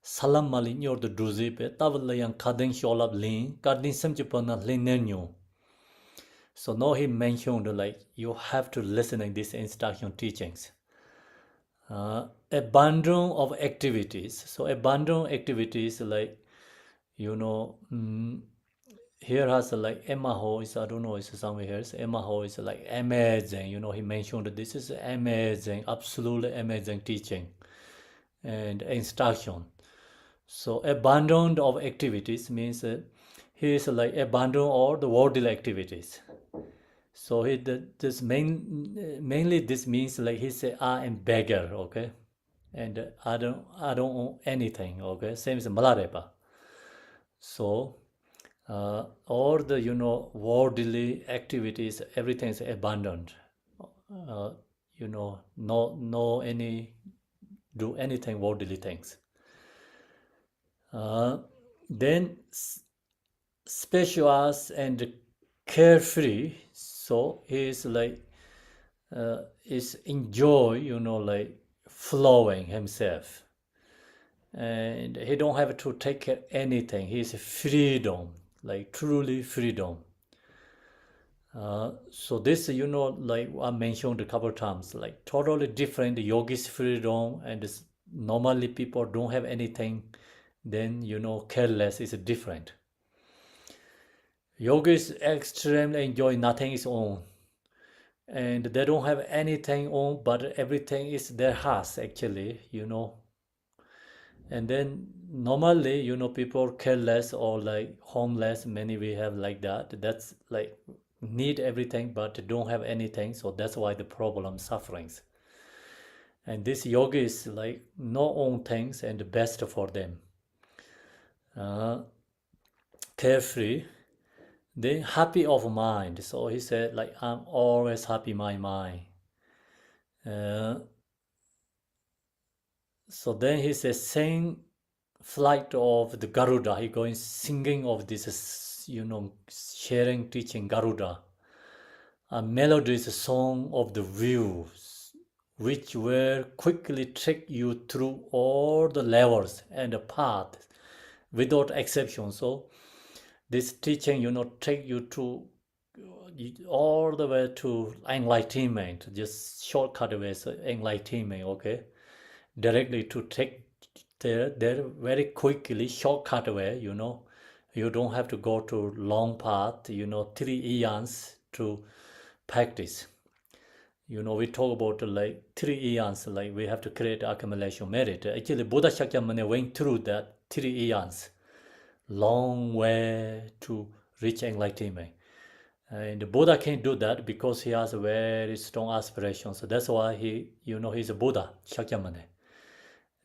salam mali nyor de druzi pe tablayang kadeng sholap lin kardin semchipana linenyo. So now he mentioned like you have to listen to these instruction teachings. Abandon of activities. So abandon activities like here has like Emma Ho is I don't know it's somewhere here. Emma Ho is like amazing. He mentioned this is amazing, absolutely amazing teaching and instruction. So abandon of activities means he is like abandon all the worldly activities. So mainly this means like he say I am beggar, okay, and I don't own anything, okay. Same as Malarepa. So all the worldly activities, everything is abandoned. No any do anything worldly things. Then spacious and carefree. So he is like is enjoy, like flowing himself, and he don't have to take care anything. He's freedom, like truly freedom. So this, like I mentioned a couple times, like totally different yogis freedom and normally people don't have anything, then careless is different. Yogis extremely enjoy nothing is own, and they don't have anything on, but everything is their house actually, and then normally people careless or like homeless, many we have like that, that's like need everything but don't have anything, so that's why the problem sufferings. And this yogi is like no own things and the best for them. Carefree, then happy of mind. So he said like I'm always happy my mind. So then he says sing flight of the Garuda. He going singing of this, sharing teaching Garuda. A melodious song of the views, which will quickly take you through all the levels and the paths without exception. So this teaching, take you to all the way to enlightenment, just shortcut ways enlightenment, okay? Directly to take there very quickly, shortcut way, You don't have to go to long path, 3 eons to practice. We talk about like 3 eons, like we have to create accumulation merit. Actually, Buddha Shakyamuni went through that 3 eons, long way to reach enlightenment. And Buddha can't do that because he has a very strong aspiration. So that's why he's a Buddha, Shakyamuni.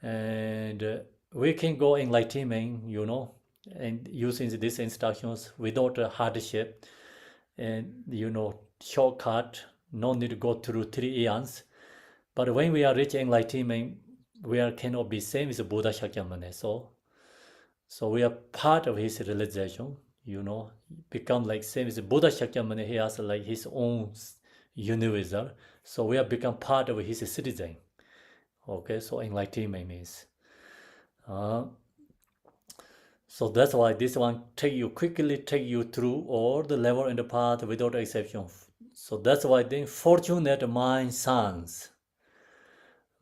And we can go enlightenment, and using these instructions without a hardship and, shortcut, no need to go through 3 eons. But when we are reaching enlightenment, we are cannot be same as Buddha Shakyamuni. So we are part of his realization, become like same as Buddha Shakyamuni. He has like his own universal. So we have become part of his citizen. Okay, so enlightenment means. So that's why this one quickly take you through all the level and the path without exception. So that's why then fortunate mind sons,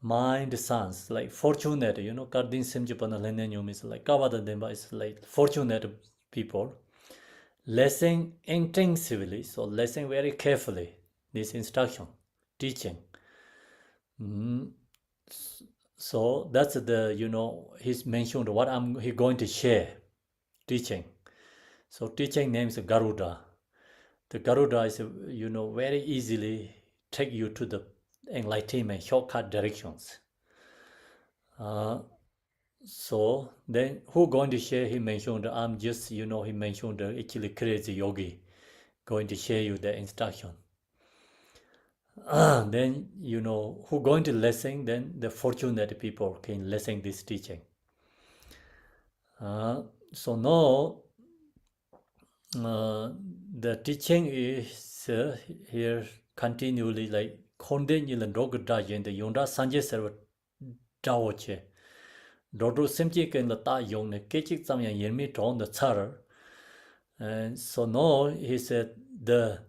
like fortunate, Kardin Simjipana Lenenium is like Kavada Demba is like fortunate people. Listening intensively, so listen very carefully, this instruction, teaching. So that's he's mentioned what he going to share, teaching. So teaching name is Garuda. The Garuda is, very easily take you to the enlightenment shortcut directions. So then who going to share? He mentioned, I'm just, he mentioned actually crazy yogi going to share you the instruction. Then, who going to listen, then the fortunate people can listen this teaching. So now, the teaching is here continually like Konde Nilan Rogda in the Yonda Sanje Server Daoche. Dodo Simchi can the Ta Yong, the Kechik Samya Yermi Ton the Tsar. And so now he said the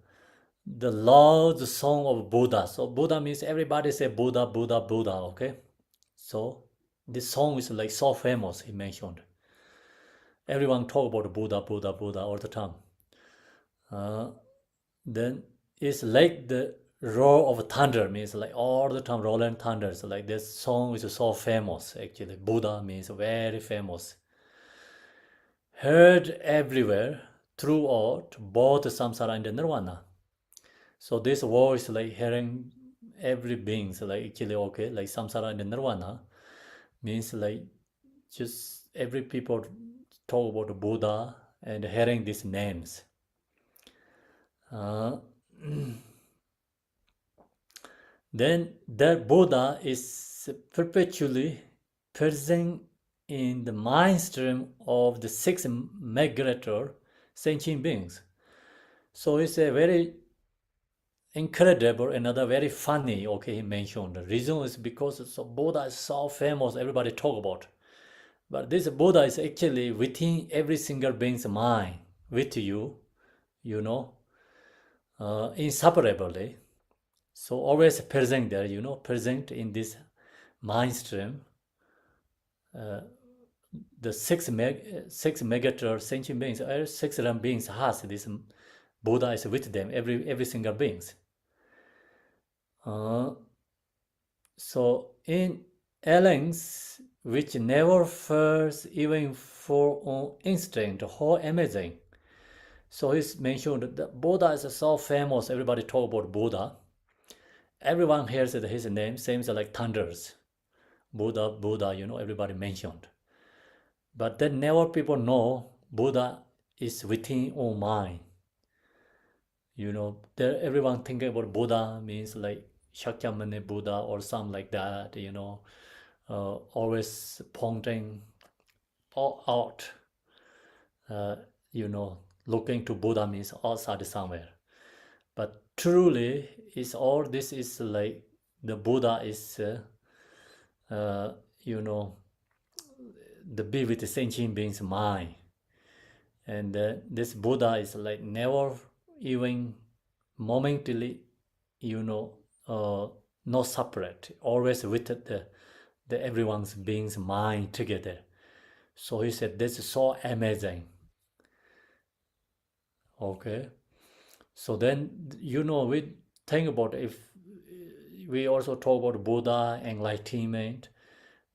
loud song of Buddha. So Buddha means everybody say Buddha, Buddha, Buddha, okay? So this song is like so famous, he mentioned. Everyone talk about Buddha, Buddha, Buddha all the time. Then it's like the roar of thunder, means like all the time rolling thunder. So like this song is so famous actually. Buddha means very famous. Heard everywhere throughout both samsara and nirvana. So this voice like hearing every being, so like actually okay, like samsara and nirvana means like just every people talk about Buddha and hearing these names. Then that Buddha is perpetually present in the mind stream of the six migrator sentient beings. So it's a very incredible, another very funny, okay, he mentioned. The reason is because Buddha is so famous, everybody talk about. But this Buddha is actually within every single being's mind, with you, inseparably. So always present there, present in this mind stream. The six megator sentient beings, six realm beings has this Buddha is with them, every single beings. So in Ellens, which never first even for an instant, how amazing. So he's mentioned that Buddha is so famous, everybody talk about Buddha. Everyone hears his name, seems like thunders. Buddha, Buddha, everybody mentioned. But then never people know Buddha is within our mind. Everyone thinking about Buddha means like Shakyamuni Buddha or something like that, always pointing out, looking to Buddha means outside somewhere. But truly, all this is like the Buddha is, the be with the sentient being's mind. And this Buddha is like never even momentarily, not separate, always with the everyone's being's mind together. So he said, this is so amazing. Okay. So then, we think about if we also talk about Buddha, enlightenment,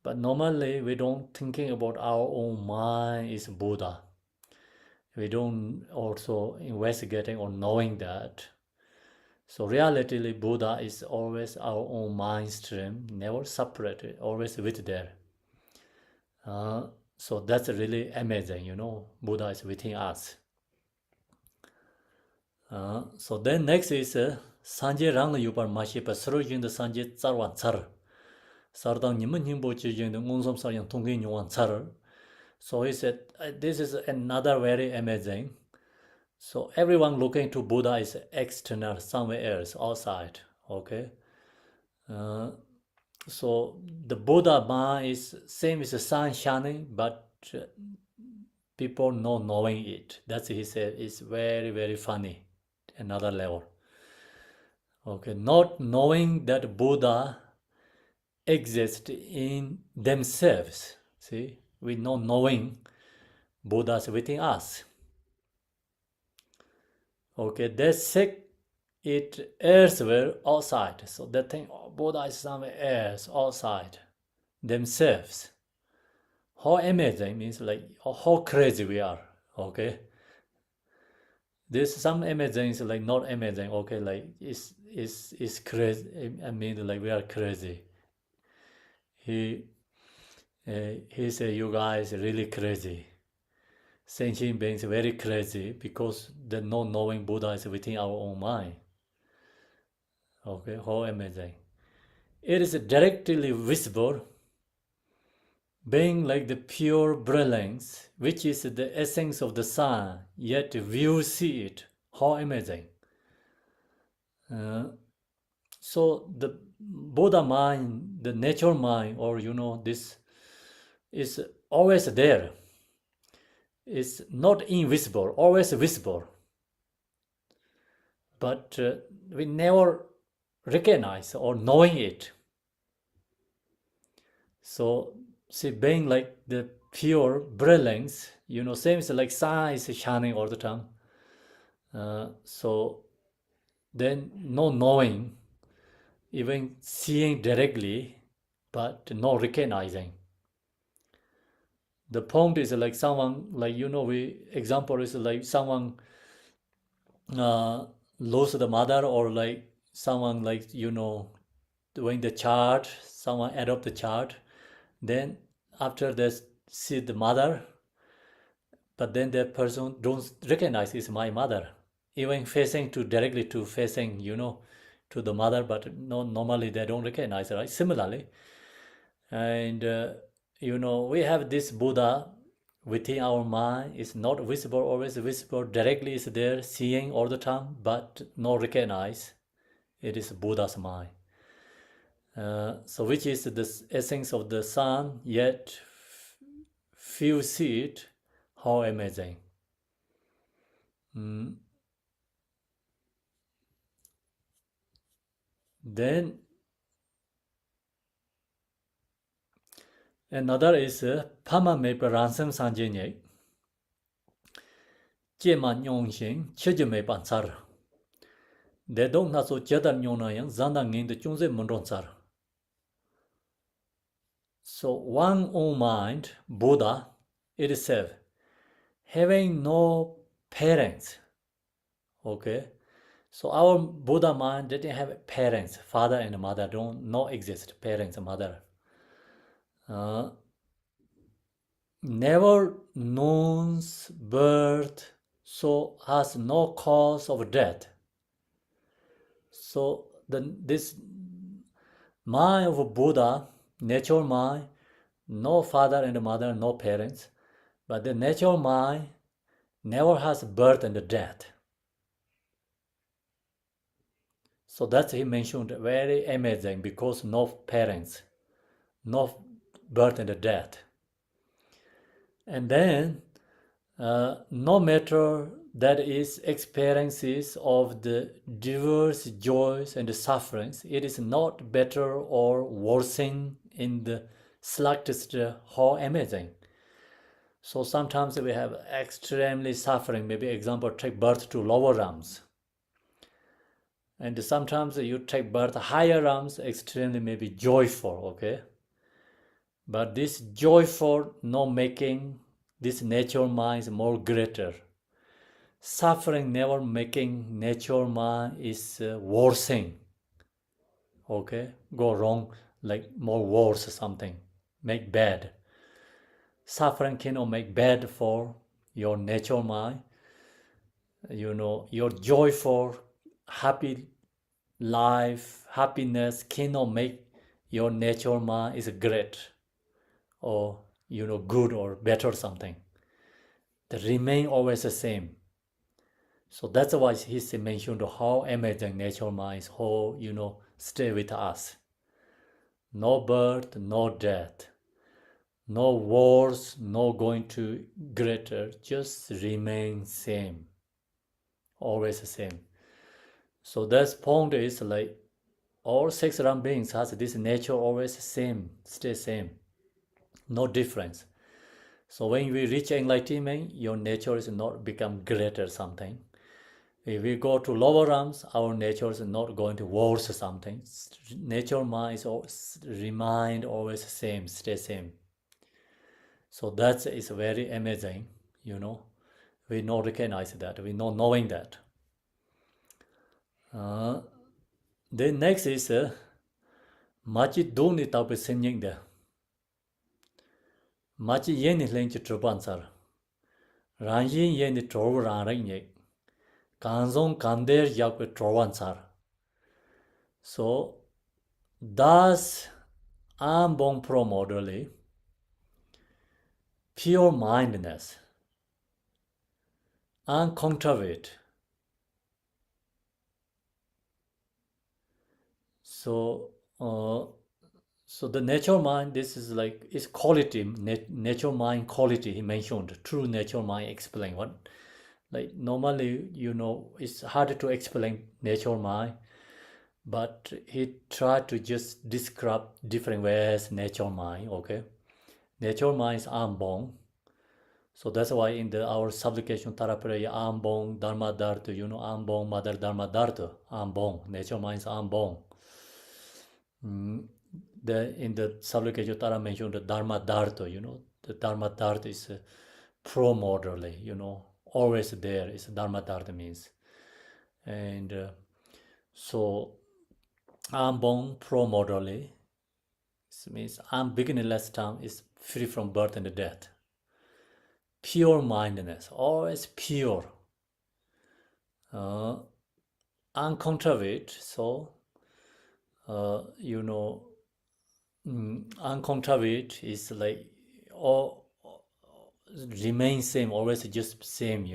but normally we don't thinking about our own mind is Buddha. We don't also investigating or knowing that. So reality, Buddha is always our own mind stream, never separated, always with there. So that's really amazing, Buddha is within us. So then next is Sanje Rang Yupar Mashipa Surujin the Sanje Tsarwan Tsar. Sardang Niman Himbochi Jin the Unsum Saryan Tungin Yuan Tsar. So he said, this is another very amazing. So everyone looking to Buddha is external, somewhere else, outside. Okay. So the Buddha mind is same as the sun shining, but people not knowing it. That's he said is very, very funny. Another level. Okay, not knowing that Buddha exists in themselves. See, we not knowing Buddha's within us. Okay, they seek it elsewhere outside. So they think Buddha is somewhere else outside themselves. How amazing means like how crazy we are. Okay, there's some amazing is like not amazing. Okay, like it's crazy. I mean like we are crazy. He said you guys are really crazy. Sentient beings are very crazy because the not knowing Buddha is within our own mind. Okay, how amazing. It is directly visible, being like the pure brilliance, which is the essence of the sun, yet you see it. How amazing. So the Buddha mind, the nature mind, or this is always there. It's not invisible, always visible. But we never recognize or knowing it. So see, being like the pure brilliance, same as like sun is shining all the time. So then no knowing, even seeing directly, but no recognizing. The point is like someone, like example is like someone lost the mother, or like someone like doing the chart, someone adopt the chart, then after they see the mother, but then that person don't recognize it's my mother, even facing to directly to facing to the mother, but no, normally they don't recognize, right? Similarly, and we have this Buddha within our mind. Is not visible, always visible, directly is there, seeing all the time, but not recognize. It is Buddha's mind. So which is the essence of the sun, yet few see it. How amazing. Then another is Pama Mepa Ransom Sanjay Jema Nyongxing Chijame Pansar. They don't have so Jada Nyonayang Zandang in the Chunze Mundonsar. So one own mind, Buddha itself, having no parents. Okay. So our Buddha mind didn't have parents, father and mother don't not exist, parents and mother. Never knows birth, so has no cause of death. So this mind of Buddha, nature mind, no father and mother, no parents, but the nature mind never has birth and death. So that's he mentioned very amazing, because no parents, no birth and death. And then no matter that is experiences of the diverse joys and sufferings, it is not better or worsen in the slightest. How amazing. So sometimes we have extremely suffering, maybe example take birth to lower realms, and sometimes you take birth higher realms, extremely maybe joyful. Okay, but this joyful not making this nature mind more greater. Suffering never making nature mind is worsening. Okay, go wrong, like more worse something, make bad. Suffering cannot make bad for your nature mind. Your joyful, happy life, happiness cannot make your nature mind is great or good or better something. They remain always the same. So that's why he mentioned how amazing nature mind is, how stay with us. No birth, no death, no wars, no going to greater, just remain same, always the same. So this point is like all six realm beings has this nature always same, stay same, no difference. So when we reach enlightenment, your nature is not become greater something. If we go to lower realms, our nature is not going to worse something. Nature mind is remain always same, stay same. So that is very amazing, We not recognize that, we not knowing that. Then next is machi doni tape senying de. Machi yen lench trupansar. Ranjin yen trov ranring kanzon kander yak trovansar. So thus ambong pro modally pure mindedness uncontrovert. So the nature mind, this is like is quality, nature mind quality he mentioned. True nature mind explain what, like normally it's hard to explain nature mind, but he tried to just describe different ways nature mind. Okay, nature mind is unborn. So that's why in our supplication therapy, unborn dharma dharta, unborn mother dharma dharta, unborn, nature mind is unborn. In the supplication Tara mentioned the Dharma Dharta, the Dharma Dharta is pro-modally, always there is Dharma Dharta means. And so I'm born pro-modally, means I'm beginningless time is free from birth and death. Pure mindedness, always pure. Uncontrovert, so, uncontrovert is like all remain same, always just same,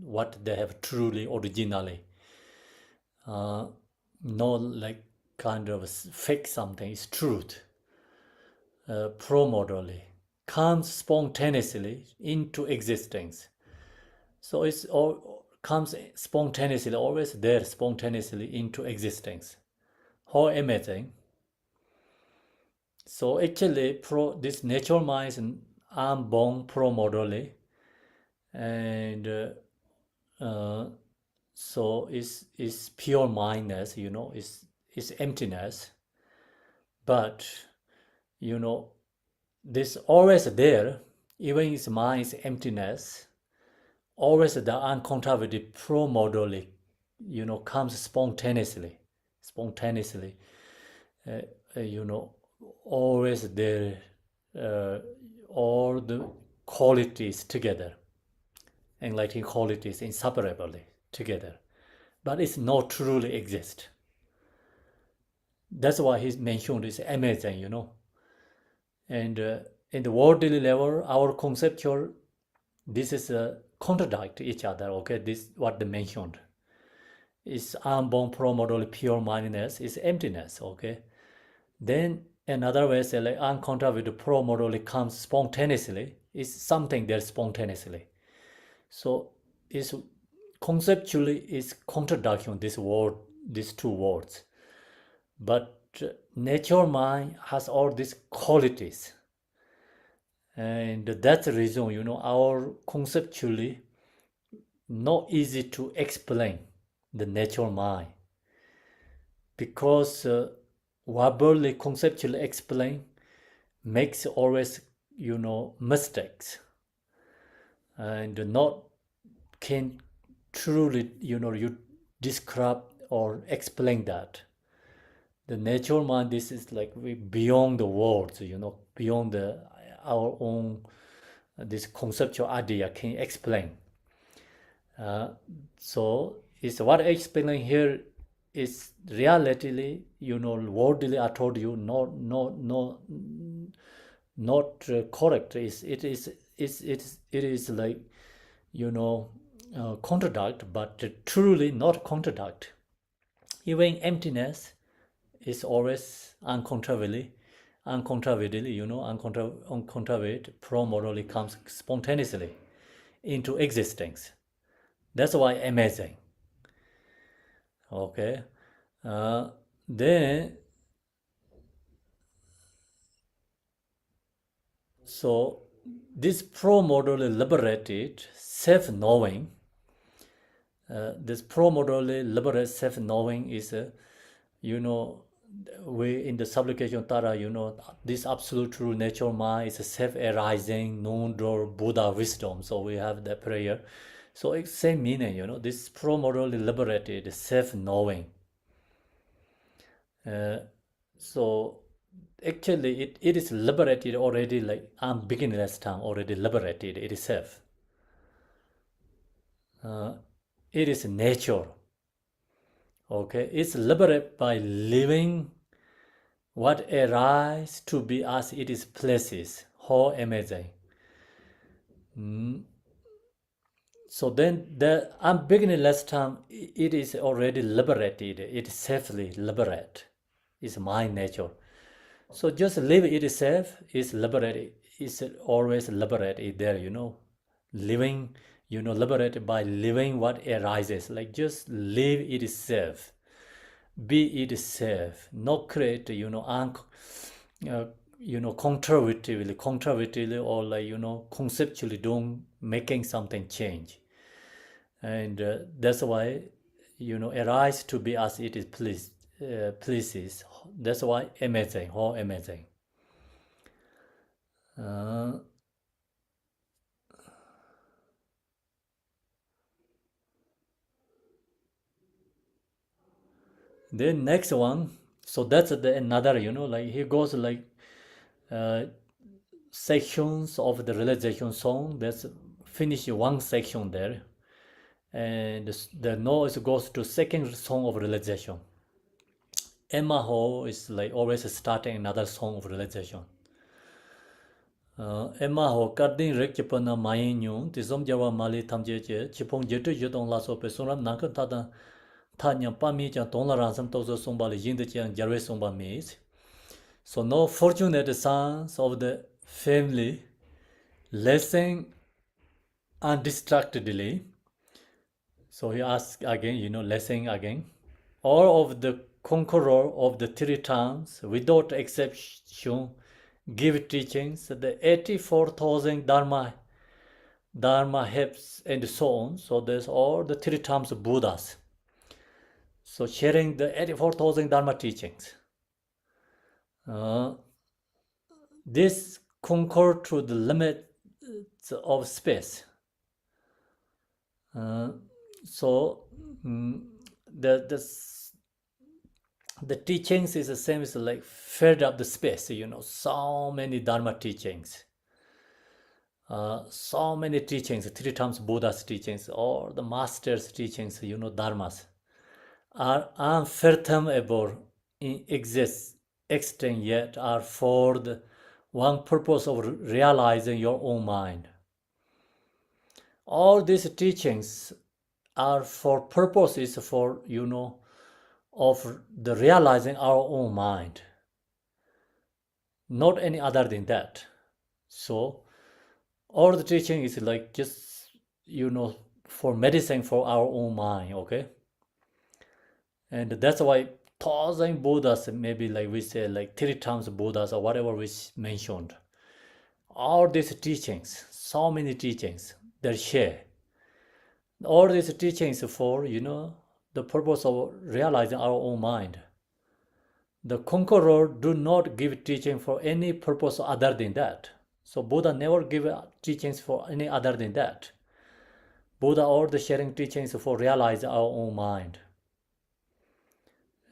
what they have truly originally. No like kind of fake something, it's truth. Pro-modally comes spontaneously into existence. So it's all comes spontaneously, always there spontaneously into existence. How amazing. So actually this nature mind is unborn pro-modally, and so is pure mindness, is emptiness. But this always there, even its mind is emptiness, always the uncontroverted pro-modally, comes spontaneously, always there, all the qualities together, enlightening qualities inseparably together, but it's not truly exist. That's why he's mentioned is amazing, And in the worldly level, our conceptual, this is contradict each other. Okay, this what they mentioned is unborn pro-modal pure mindedness is emptiness. Okay, then another way say like uncontra with the pro-modal comes spontaneously is something there spontaneously. So is conceptually is contradiction this word, these two words, but nature mind has all these qualities, and that's the reason our conceptually not easy to explain the nature mind, because verbally conceptually explain makes always mistakes, and not can truly you describe or explain that. The nature mind, this is like beyond the words, beyond our own this conceptual idea can explain. So it's what I explain here is reality, worldly, I told you, not correct. It is like, contradict, but truly not contradict. Even emptiness is always uncontrovertedly, uncontroverted, pro-morally comes spontaneously into existence. That's why amazing. Okay. Then, so this pro-morally liberated self-knowing, this pro-morally liberated self-knowing is, we in the supplication Tara, this absolute true nature mind is a self-arising, non-door Buddha wisdom. So we have the prayer. So it's same meaning, this pro-morally liberated self-knowing. So actually it is liberated already, like beginningless time already liberated itself. It is nature. Okay, it's liberated by living what arises to be as it is places. How amazing. So then the unbeginningless time, it is already liberated. It is safely liberated. It's my nature. So just live itself is liberated. It's always liberated there, living, liberated by living what arises. Like just live itself, be itself, not create, conservatively, or like, conceptually don't making something change. And that's why, arise to be as it is pleases. That's why amazing, how amazing. Then next one, so that's the another, like he goes like sections of the realization song. That's finish one section there, and the noise goes to second song of realization. Emma Ho is like always starting another song of realization. Emma Ho carding rekipana mayin tizom jawa mali tamjeje chipong jetu jetong laso pe sonram nanka tada tanya pami jang tongla ransam tozo songba li yingde jang jarwe songba means. So no fortunate sons of the family listening undistractedly. So he asks again, listening again. All of the conqueror of the three towns, without exception, give teachings. The 84,000 Dharma helps and so on. So there's all the three times Buddhas. So sharing the 84,000 Dharma teachings. This conquer to the limits of space. So the teachings is the same as like filled up the space, so many Dharma teachings. So many teachings, three times Buddha's teachings or the master's teachings, dharmas, are unfathomable in extent, yet are for the one purpose of realizing your own mind. All these teachings are for purposes for, of the realizing our own mind, not any other than that. So all the teaching is like just, for medicine for our own mind, okay? And that's why 1,000 Buddhas, maybe like we say, like 3 times Buddhas or whatever we mentioned. All these teachings, so many teachings, they share. All these teachings for, the purpose of realizing our own mind. The conqueror do not give teaching for any purpose other than that. So Buddha never give teachings for any other than that. Buddha all the sharing teachings for realize our own mind.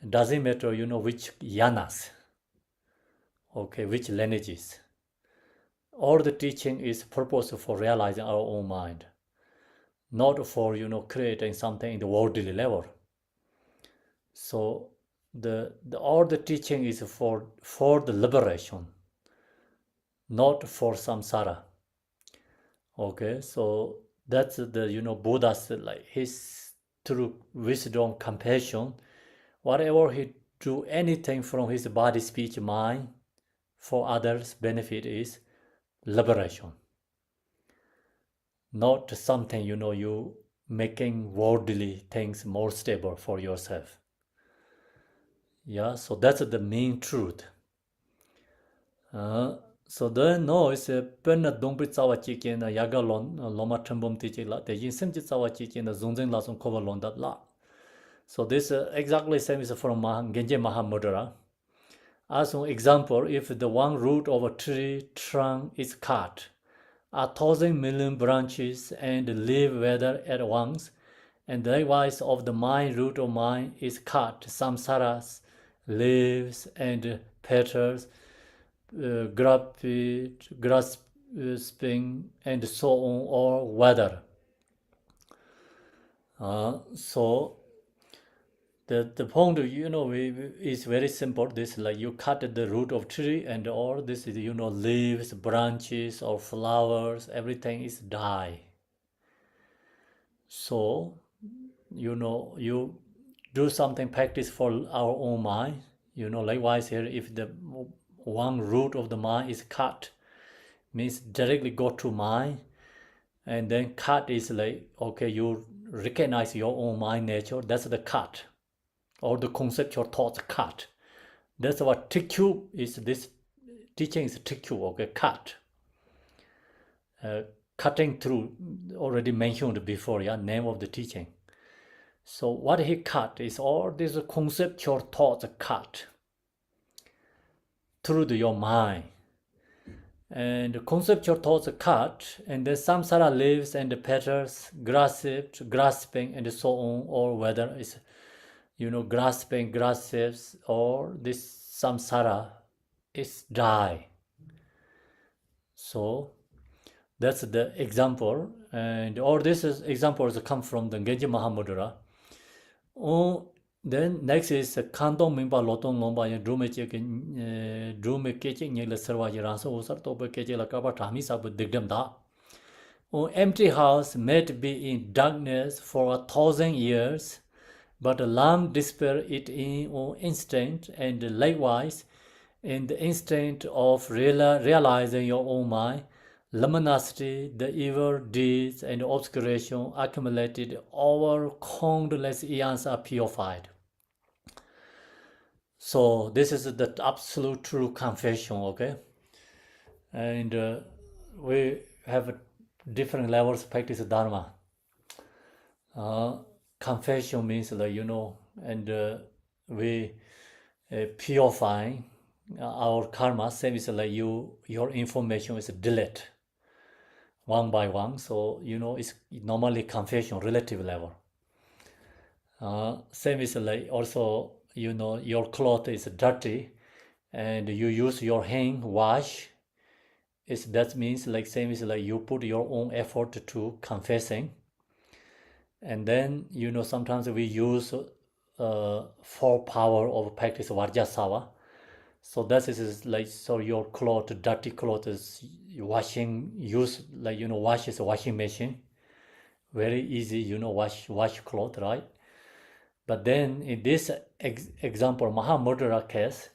It doesn't matter, which yanas, okay, which lineages. All the teaching is purpose for realizing our own mind, not for, creating something in the worldly level. So all the teaching is for the liberation, not for samsara. Okay, so that's the Buddha's like his through wisdom, compassion, whatever he do anything from his body, speech, mind for others' benefit is liberation, not something you making worldly things more stable for yourself. Yeah, so that's the main truth. So then no is a pen don't be tsawa chicken yaga loma trembom teaching la the yin sim tsawa chicken the zonzen la son cover lon that la. So this exactly same is from Genje Mahamudra. As an example, if the one root of a tree trunk is cut, 1,000,000,000 branches and leaf wither at once, and likewise of the mind root of mind is cut, samsaras, leaves and petals, grasping and so on, or whether. So the point is very simple. This like you cut the root of tree and all this is leaves, branches or flowers, everything is die. So you do something practice for our own mind. Likewise here, if the one root of the mind is cut, means directly go to mind, and then cut is like okay, you recognize your own mind nature. That's the cut, or the conceptual thoughts cut. That's what TQ is. This teaching is TQ, okay, cut. Cutting through, already mentioned before, yeah, name of the teaching. So what he cut is all these conceptual thoughts cut through your mind. And conceptual thoughts cut, and then samsara leaves and the petals, grasping, and so on, or whether it's grasping, grasps, or this samsara is die. So that's the example, and all these examples come from the Genji Mahamudra. Then next is Kandong Mimba Lotong Lomba Drume Kechi Nila Serva Jiranso Usar Toba Kechi La Kaba Tamisa with Digdam Da. Empty house might be in darkness for 1,000 years, but a lamp dispel it in an instant, and likewise, in the instant of realizing your own mind, luminosity, the evil deeds and obscuration accumulated over countless eons are purified. So this is the absolute true confession, okay? And we have different levels of practice of Dharma. Confession means like, and we purify our karma. Same is like your information is delete one by one. So it's normally confession relative level. Same is like also your cloth is dirty, and you use your hand wash. That means like same is like you put your own effort to confessing. And then sometimes we use full power of practice Vajrasattva. So that is like, so your cloth, dirty cloth is washing, use like wash is a washing machine, very easy wash cloth, right? But then in this example Mahamudra case,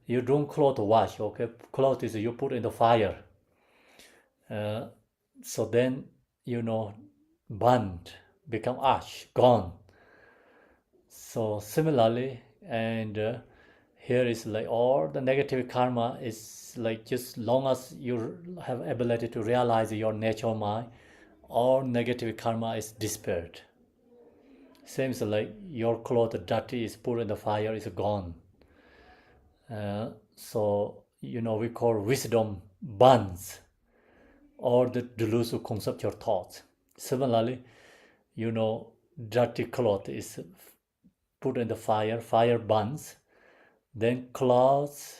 you don't cloth wash, okay? Cloth is you put in the fire, so then burned, become ash, gone. So similarly, and here is like all the negative karma is like, just long as you have ability to realize your natural mind, all negative karma is dispelled. Seems like your cloth dirty is put in the fire, is gone. So we call wisdom burns or the delusive conceptual thoughts. Similarly, dirty cloth is put in the fire, fire burns, then clothes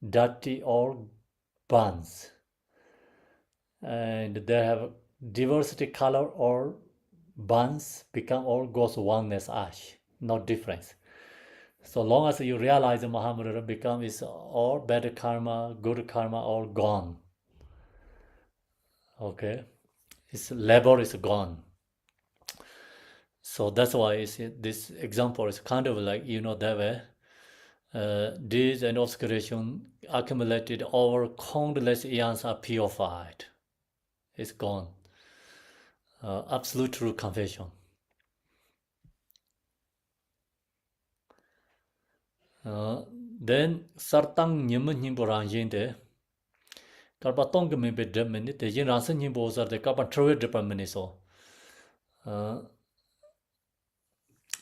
dirty or burns, and they have diversity color or burns, become all goes oneness ash, no difference. So long as you realize Mahamudra become is all bad karma, good karma, all gone. Okay, its labor is gone. So that's why this example is kind of like that way. Deeds and obscuration accumulated over countless eons are purified. It's gone. Absolute true confession. Then sartang nyemen nyimbo ranjinde karba tong me be demeni te yin ransen nyimbo sar de karba trove department so.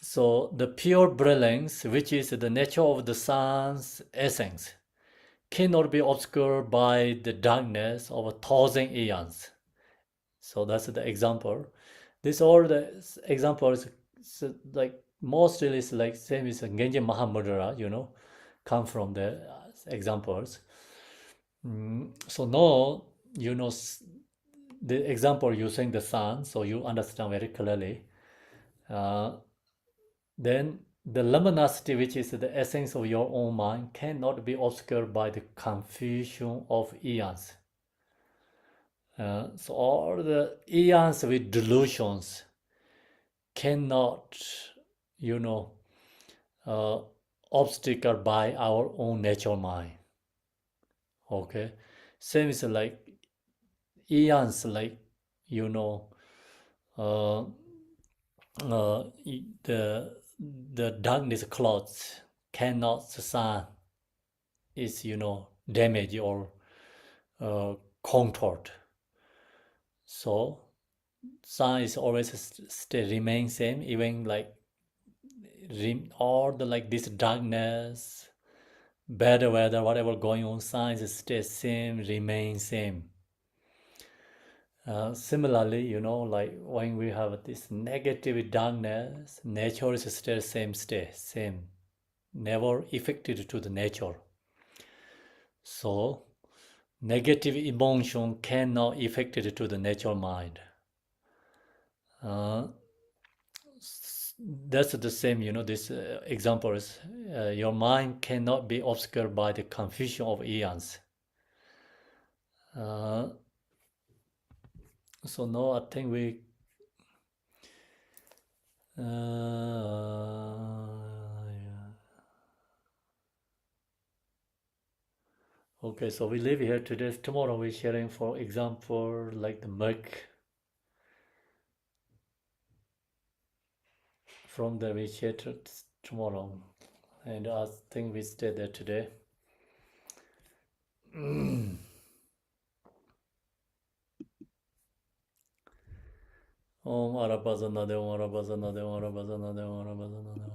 So the pure brilliance, which is the nature of the sun's essence, cannot be obscured by the darkness of 1,000 eons. So that's the example. This all the examples like mostly is like same as Genji Mahamudra, come from the examples. So now the example using the sun, so you understand very clearly. Then the luminosity, which is the essence of your own mind, cannot be obscured by the confusion of eons. So all the eons with delusions cannot, obstacle by our own natural mind. Okay, same is like eons, like you know, uh, the darkness clouds cannot the sun is damage or contort. So sun is always stay remain same, even like all the like this darkness, bad weather, whatever going on, sun is stay same, remain same. Similarly, like when we have this negative darkness, nature is still same, never affected to the nature. So negative emotion cannot affect it to the natural mind. That's the same, this example is your mind cannot be obscured by the confusion of eons. So now I think we yeah. Okay, so we leave here today. Tomorrow we're sharing, for example, like the milk. From there we share tomorrow, and I think we stay there today. Om Arabazana de Om Arabazana de Om Arabazana de Om Arabazana de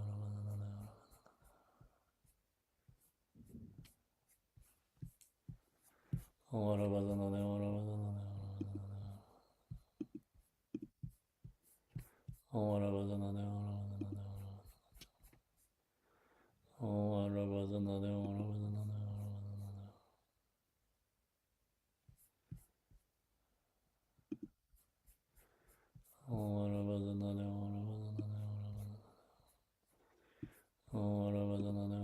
Om Arabazana de Om Arabazana de Om Arabazana de Om Arabazana de Om Arabazana de Om Arabazana de Om Arabazana de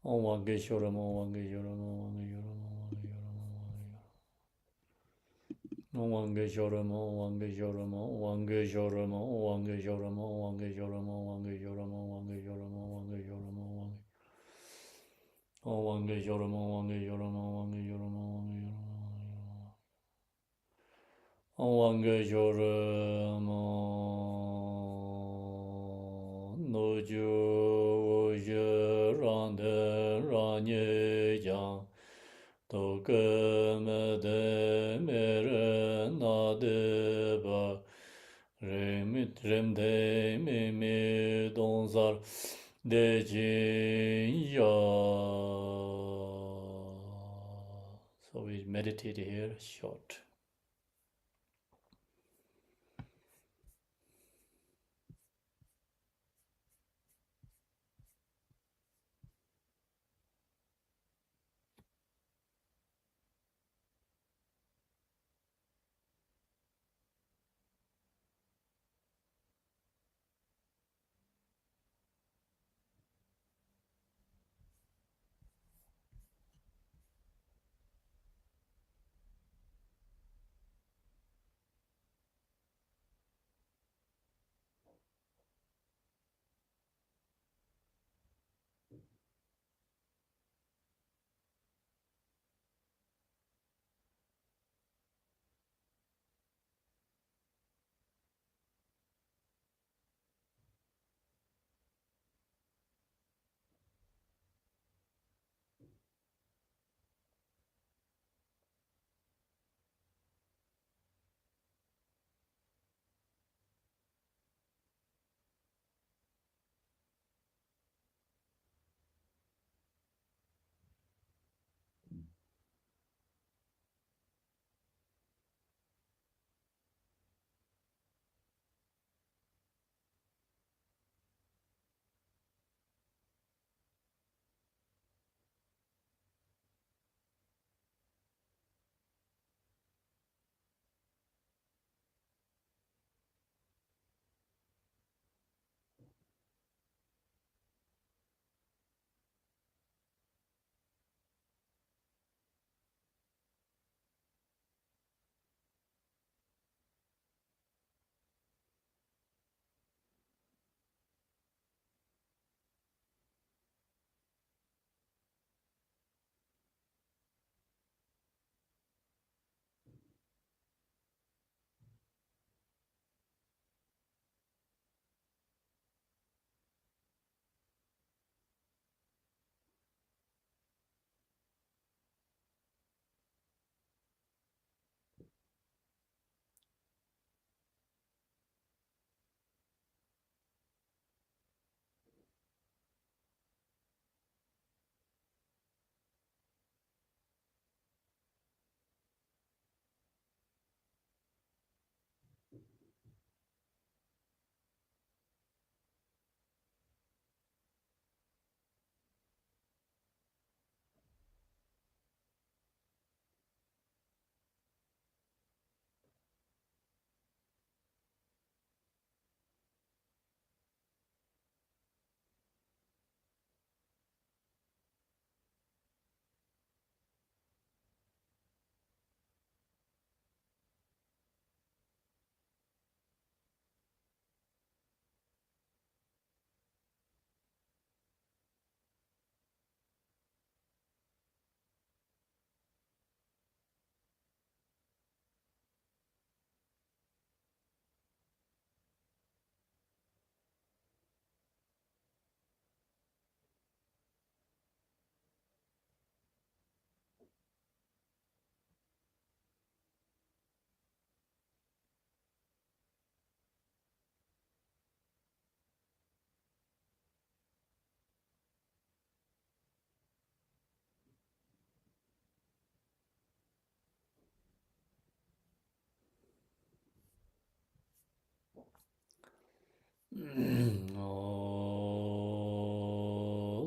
Om Vangeshoram Om Vangeshoram Om Vangeshoram Om Vangeshoram Om Vangeshoram Om Vangeshoram Om Vangeshoram Om Vangeshoram Om Vangeshoram Om Vangeshoram Om Vangeshoram Om Vangeshoram Om Vangeshoram Om Vangeshoram Om Vangeshoram Om Vangeshoram Noju Rande Ranye Yang Tokemede Mere Nadeba Remit Remde Mimi Donzar Dejin Ya. So we meditate here short.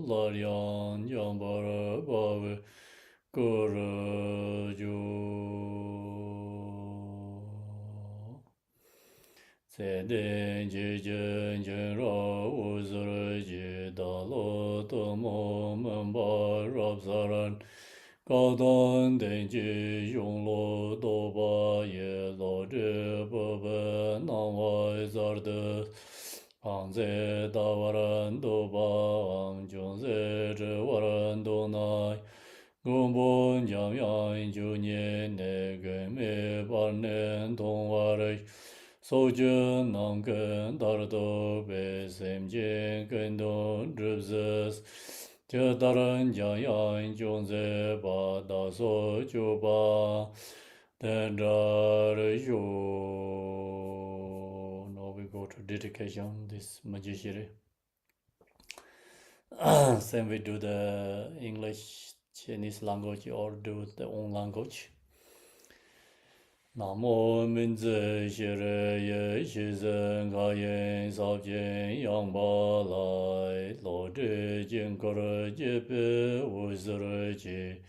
Laryan Yambara Bave Guru Seden Jijen Jenra Uzur Jidalo Tomo Mamba Rabsaran Gadan Denji Yonglo Doba Ye Loje Bobe Namwai Zarde Angze Dawaran Doba Angjonze Jewaran Donai Gumbun Jamyan Junye Negeme Barnen Dongwarek Sojun Namgen Dardo Besemjen Gendon Dribzes Tadaran Jayan Jonze Bada Sojuba Tendar Yo. Now we go to dedication, this magician. Same we do the English, Chinese language, or do the own language. Namo Minze Shire Ye Shizen Gayen Sabjen Yangba Lai Lo Zhe Jin Kore Jepe Wuzre Ji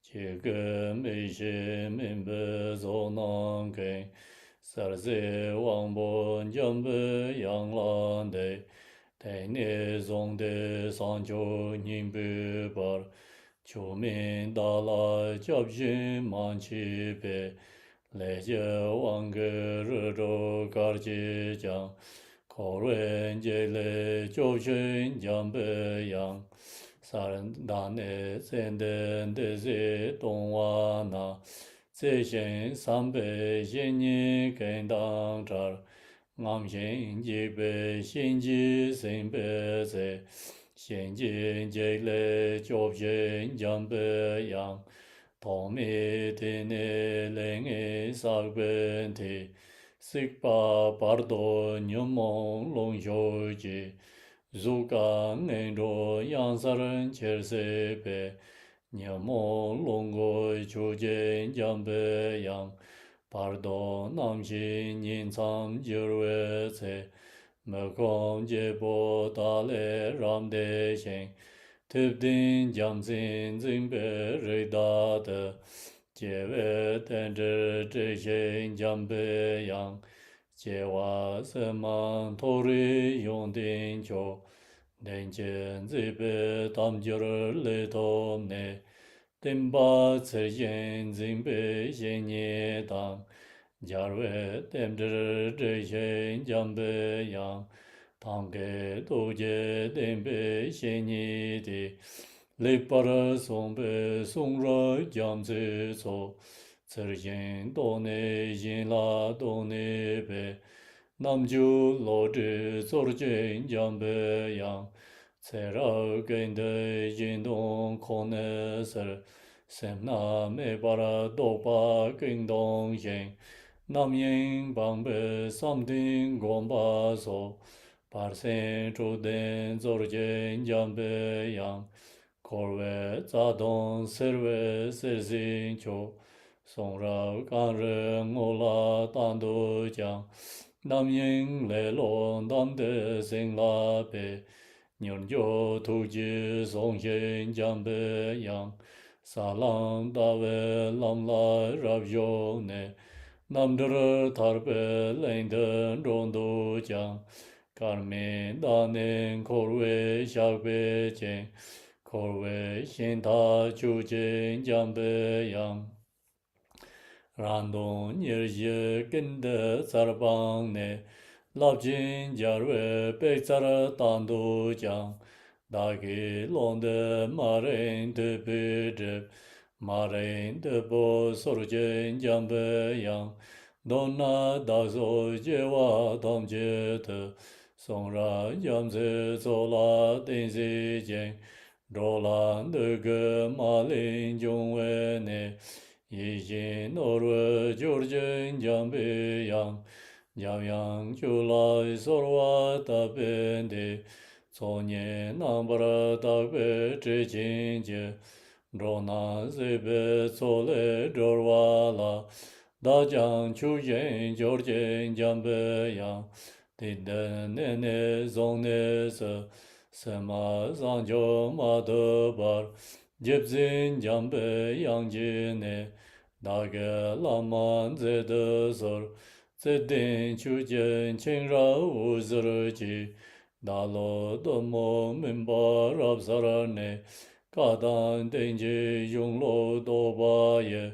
Jige Mei Shi Minbe Zo Nang Ken Sarze Wangbo Jambe Yang Lan De Ne Zong De San Cho Nyingbe Bar Cho Min Da La Jab Jin Man Chi Pe Leje Wange Rero Garji Jang Korwen Jele Joshin Jambe Yang Saran Dane Senden Deze Dongwa Na Zeshen Sambe Xinyi Gendang Zhar Ngam Xin Jibe Xinji Senbe Ze Xinji Jele Joshin Jambe Yang Tomi tene lenge sakben te sikpa pardo nyumong long shoji zuka ngendo yansaran cherse pe nyumong longo chojen jambe yang pardo namshi ninsam jirwe se mekom jebo dale ramde sheng Tibdin jamsin zingbe ridade, jewe tenze zhishin jambe yang, jewa seman tori yongdin cho, denjen zibe tamjir le tomne, dimba tsirjen zingbe shenye dang, jarwe temzir zhishin jambe yang, Tangge doje denbe shenyi di lepara songbe songra jamze so tsirjen done yin la done be namju loje zorjen jambe yang tsera gende yin dong kone ser semna me bara dopa gendong yen nam yin bangbe samding gomba so Parsen chuden zorjen jambe yang, korwe zadon serwe serzin cho, songra kanre ngola tando jang, nam ying le lon damde sing la pe, nyon jo tuji songjen jambe yang, salang dawe lam la rab yo ne, namdra tarpe lenden rondo jang, Karme danen korwe shakbe chen, korwe shinta chuchen jambe yang. Randon nyerje kende sarbang ne, labjin jarwe pekzara tando jang. Dagi londe maren de bedep, maren de bo sorjen jambe yang. Donna dazo jewa damje te, Songra jamze zola denzi jeng, rolan de ge malin jongwe ne, yijin orwe jorjen jambe yang, jamyang julai sorwa tabende, sonye nambara takbe chichin je, rona zebe sole jorwa la, dajang chujen jorjen jambe yang, Nene zongne se sema zanjo madobar jibzin jambe yangjine dage laman zede zor zedin chujen chinra uzurji dalo domo mimbar abzarane kadan denji yunglo dobaye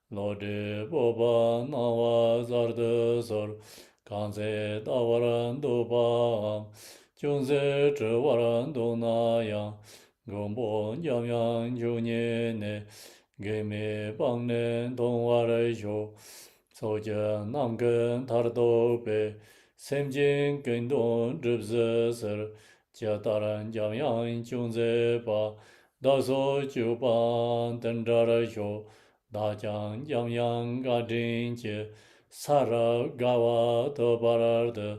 lode boba nawa zarde zor kanze dawaran do ba junze zhewaran do na yang gombo nyam yang ju nye ne geme bang ne dong wa re jo so je nam gen tar do be sem jin gen don zhib ze ser jia daran jam yang junze ba da so ju ban den zha re jo da jiang jam yang ga jin jie Sara gawa to bararde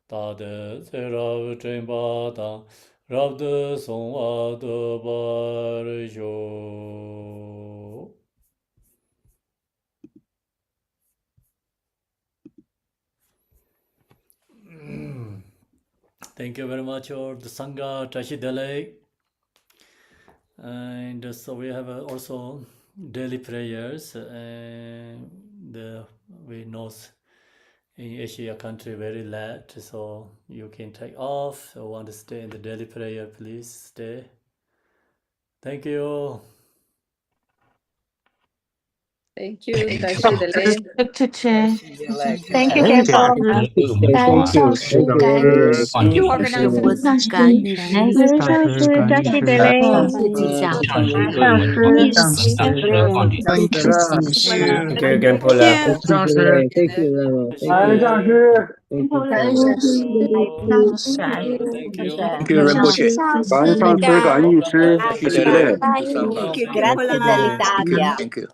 tade zerav chembada rabde sonwa to barjo. Thank you very much for the Sangha Tashi Delay. And so we have also daily prayers. We know in Asia country very late, so you can take off or want to stay in the daily prayer, please stay. Thank you. Thank you, Tashi Delay. Thank you, Khenpo. Thank you, organizers. 感上师扎西德勒，Thank you. Rinpoche. Grazie dell'Italia. Thank you.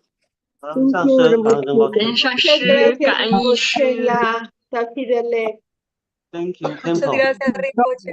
上师感恩医师，扎西德勒。 Muchas gracias, Rinpoche.